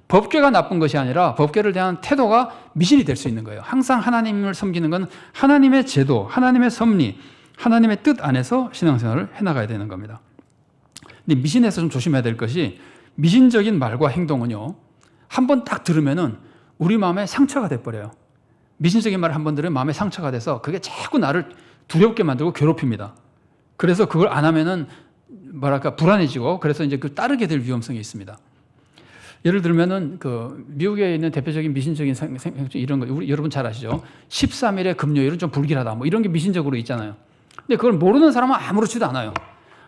법궤가 나쁜 것이 아니라 법궤를 대한 태도가 미신이 될 수 있는 거예요. 항상 하나님을 섬기는 건 하나님의 제도, 하나님의 섭리, 하나님의 뜻 안에서 신앙생활을 해나가야 되는 겁니다. 근데 미신에서 좀 조심해야 될 것이 미신적인 말과 행동은요. 한번 딱 들으면은 우리 마음에 상처가 돼버려요. 미신적인 말을 한번 들으면 마음에 상처가 돼서 그게 자꾸 나를 두렵게 만들고 괴롭힙니다. 그래서 그걸 안 하면은 불안해지고 그래서 이제 따르게 될 위험성이 있습니다. 예를 들면은 미국에 있는 대표적인 미신적인 이런 거 여러분 잘 아시죠? 13일의 금요일은 좀 불길하다. 이런 게 미신적으로 있잖아요. 근데 그걸 모르는 사람은 아무렇지도 않아요.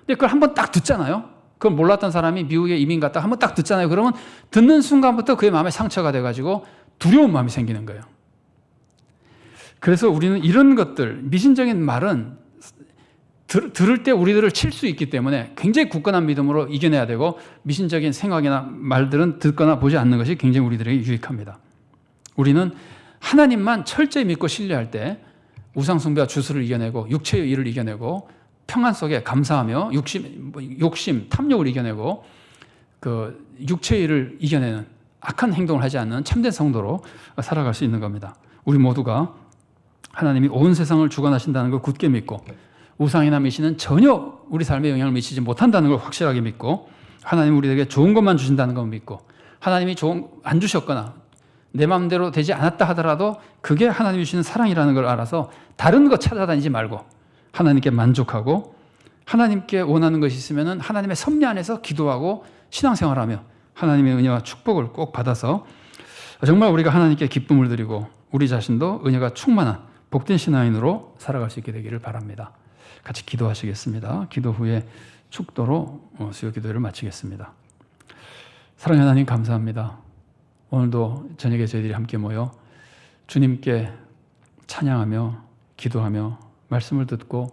근데 그걸 한번 딱 듣잖아요. 그걸 몰랐던 사람이 미국에 이민 갔다 한번 딱 듣잖아요. 그러면 듣는 순간부터 그의 마음에 상처가 돼가지고 두려운 마음이 생기는 거예요. 그래서 우리는 이런 것들, 미신적인 말은 들을 때 우리들을 칠 수 있기 때문에 굉장히 굳건한 믿음으로 이겨내야 되고 미신적인 생각이나 말들은 듣거나 보지 않는 것이 굉장히 우리들에게 유익합니다. 우리는 하나님만 철저히 믿고 신뢰할 때 우상숭배와 주술을 이겨내고 육체의 일을 이겨내고 평안 속에 감사하며 욕심, 탐욕을 이겨내고 육체의 일을 이겨내는 악한 행동을 하지 않는 참된 성도로 살아갈 수 있는 겁니다. 우리 모두가 하나님이 온 세상을 주관하신다는 걸 굳게 믿고 우상이나 미신은 전혀 우리 삶에 영향을 미치지 못한다는 걸 확실하게 믿고 하나님 우리에게 좋은 것만 주신다는 걸 믿고 하나님이 안 주셨거나 내 마음대로 되지 않았다 하더라도 그게 하나님이 주시는 사랑이라는 걸 알아서 다른 것 찾아다니지 말고 하나님께 만족하고 하나님께 원하는 것이 있으면 하나님의 섭리 안에서 기도하고 신앙생활하며 하나님의 은혜와 축복을 꼭 받아서 정말 우리가 하나님께 기쁨을 드리고 우리 자신도 은혜가 충만한 복된 신앙인으로 살아갈 수 있게 되기를 바랍니다. 같이 기도하시겠습니다. 기도 후에 축도로 수요 기도를 마치겠습니다. 사랑하는 하나님 감사합니다. 오늘도 저녁에 저희들이 함께 모여 주님께 찬양하며 기도하며 말씀을 듣고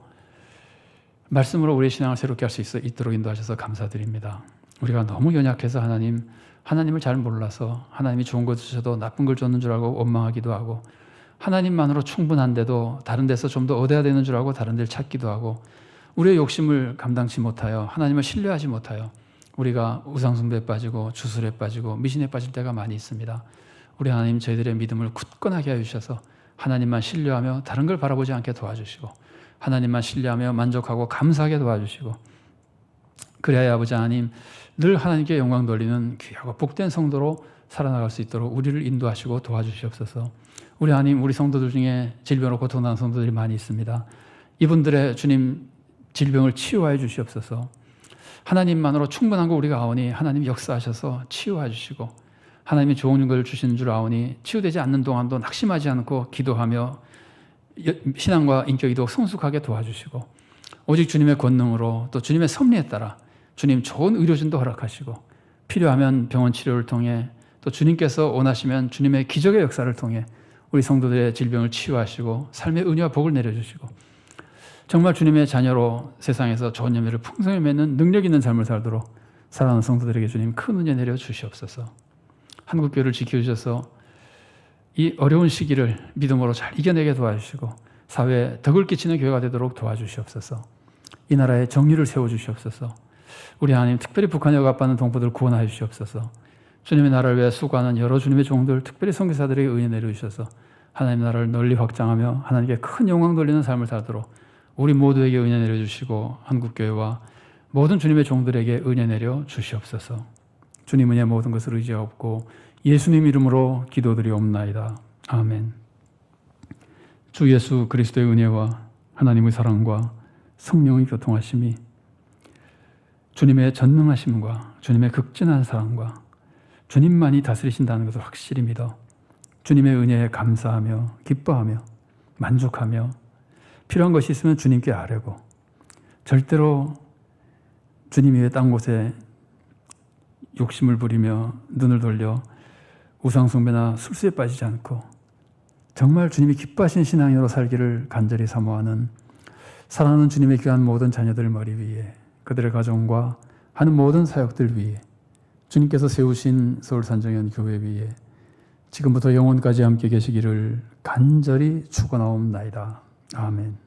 말씀으로 우리의 신앙을 새롭게 할 수 있도록 인도하셔서 감사드립니다. 우리가 너무 연약해서 하나님을 잘 몰라서 하나님이 좋은 것 주셔도 나쁜 걸 줬는 줄 알고 원망하기도 하고 하나님만으로 충분한데도 다른 데서 좀 더 얻어야 되는 줄 알고 다른 데를 찾기도 하고 우리의 욕심을 감당치 못하여 하나님을 신뢰하지 못하여 우리가 우상숭배에 빠지고 주술에 빠지고 미신에 빠질 때가 많이 있습니다. 우리 하나님 저희들의 믿음을 굳건하게 해주셔서 하나님만 신뢰하며 다른 걸 바라보지 않게 도와주시고 하나님만 신뢰하며 만족하고 감사하게 도와주시고 그래야 아버지 하나님 늘 하나님께 영광 돌리는 귀하고 복된 성도로 살아나갈 수 있도록 우리를 인도하시고 도와주시옵소서. 우리 하나님 우리 성도들 중에 질병으로 고통당하는 성도들이 많이 있습니다. 이분들의 주님 질병을 치유하여 주시옵소서. 하나님만으로 충분한 거 우리가 아오니 하나님 역사하셔서 치유해 주시고 하나님이 좋은 걸 주시는 줄 아오니 치유되지 않는 동안도 낙심하지 않고 기도하며 신앙과 인격이도 성숙하게 도와주시고 오직 주님의 권능으로 또 주님의 섭리에 따라 주님 좋은 의료진도 허락하시고 필요하면 병원 치료를 통해 또 주님께서 원하시면 주님의 기적의 역사를 통해 우리 성도들의 질병을 치유하시고 삶의 은혜와 복을 내려주시고 정말 주님의 자녀로 세상에서 좋은 열매를 풍성히 맺는 능력 있는 삶을 살도록 사랑하는 성도들에게 주님 큰 은혜 내려 주시옵소서. 한국교회를 지켜주셔서 이 어려운 시기를 믿음으로 잘 이겨내게 도와주시고 사회에 덕을 끼치는 교회가 되도록 도와주시옵소서. 이 나라에 정의를 세워주시옵소서. 우리 하나님 특별히 북한에 억압받는 동포들을 구원하여 주시옵소서. 주님의 나라를 위해 수고하는 여러 주님의 종들 특별히 선교사들에게 은혜 내려주셔서 하나님의 나라를 널리 확장하며 하나님께 큰 영광 돌리는 삶을 살도록 우리 모두에게 은혜 내려주시고 한국교회와 모든 주님의 종들에게 은혜 내려 주시옵소서. 주님 은혜 모든 것을 의지하옵고 예수님 이름으로 기도드리옵나이다. 아멘. 주 예수 그리스도의 은혜와 하나님의 사랑과 성령의 교통하심이 주님의 전능하심과 주님의 극진한 사랑과 주님만이 다스리신다는 것을 확실히 믿어 주님의 은혜에 감사하며 기뻐하며 만족하며 필요한 것이 있으면 주님께 아뢰고 절대로 주님 위에 딴 곳에 욕심을 부리며 눈을 돌려 우상숭배나 술수에 빠지지 않고 정말 주님이 기뻐하시는 신앙인으로 살기를 간절히 사모하는 사랑하는 주님의 귀한 모든 자녀들 머리 위에 그들의 가정과 하는 모든 사역들 위에 주님께서 세우신 서울산정연 교회 위에 지금부터 영원까지 함께 계시기를 간절히 축원하옵나이다. 아멘.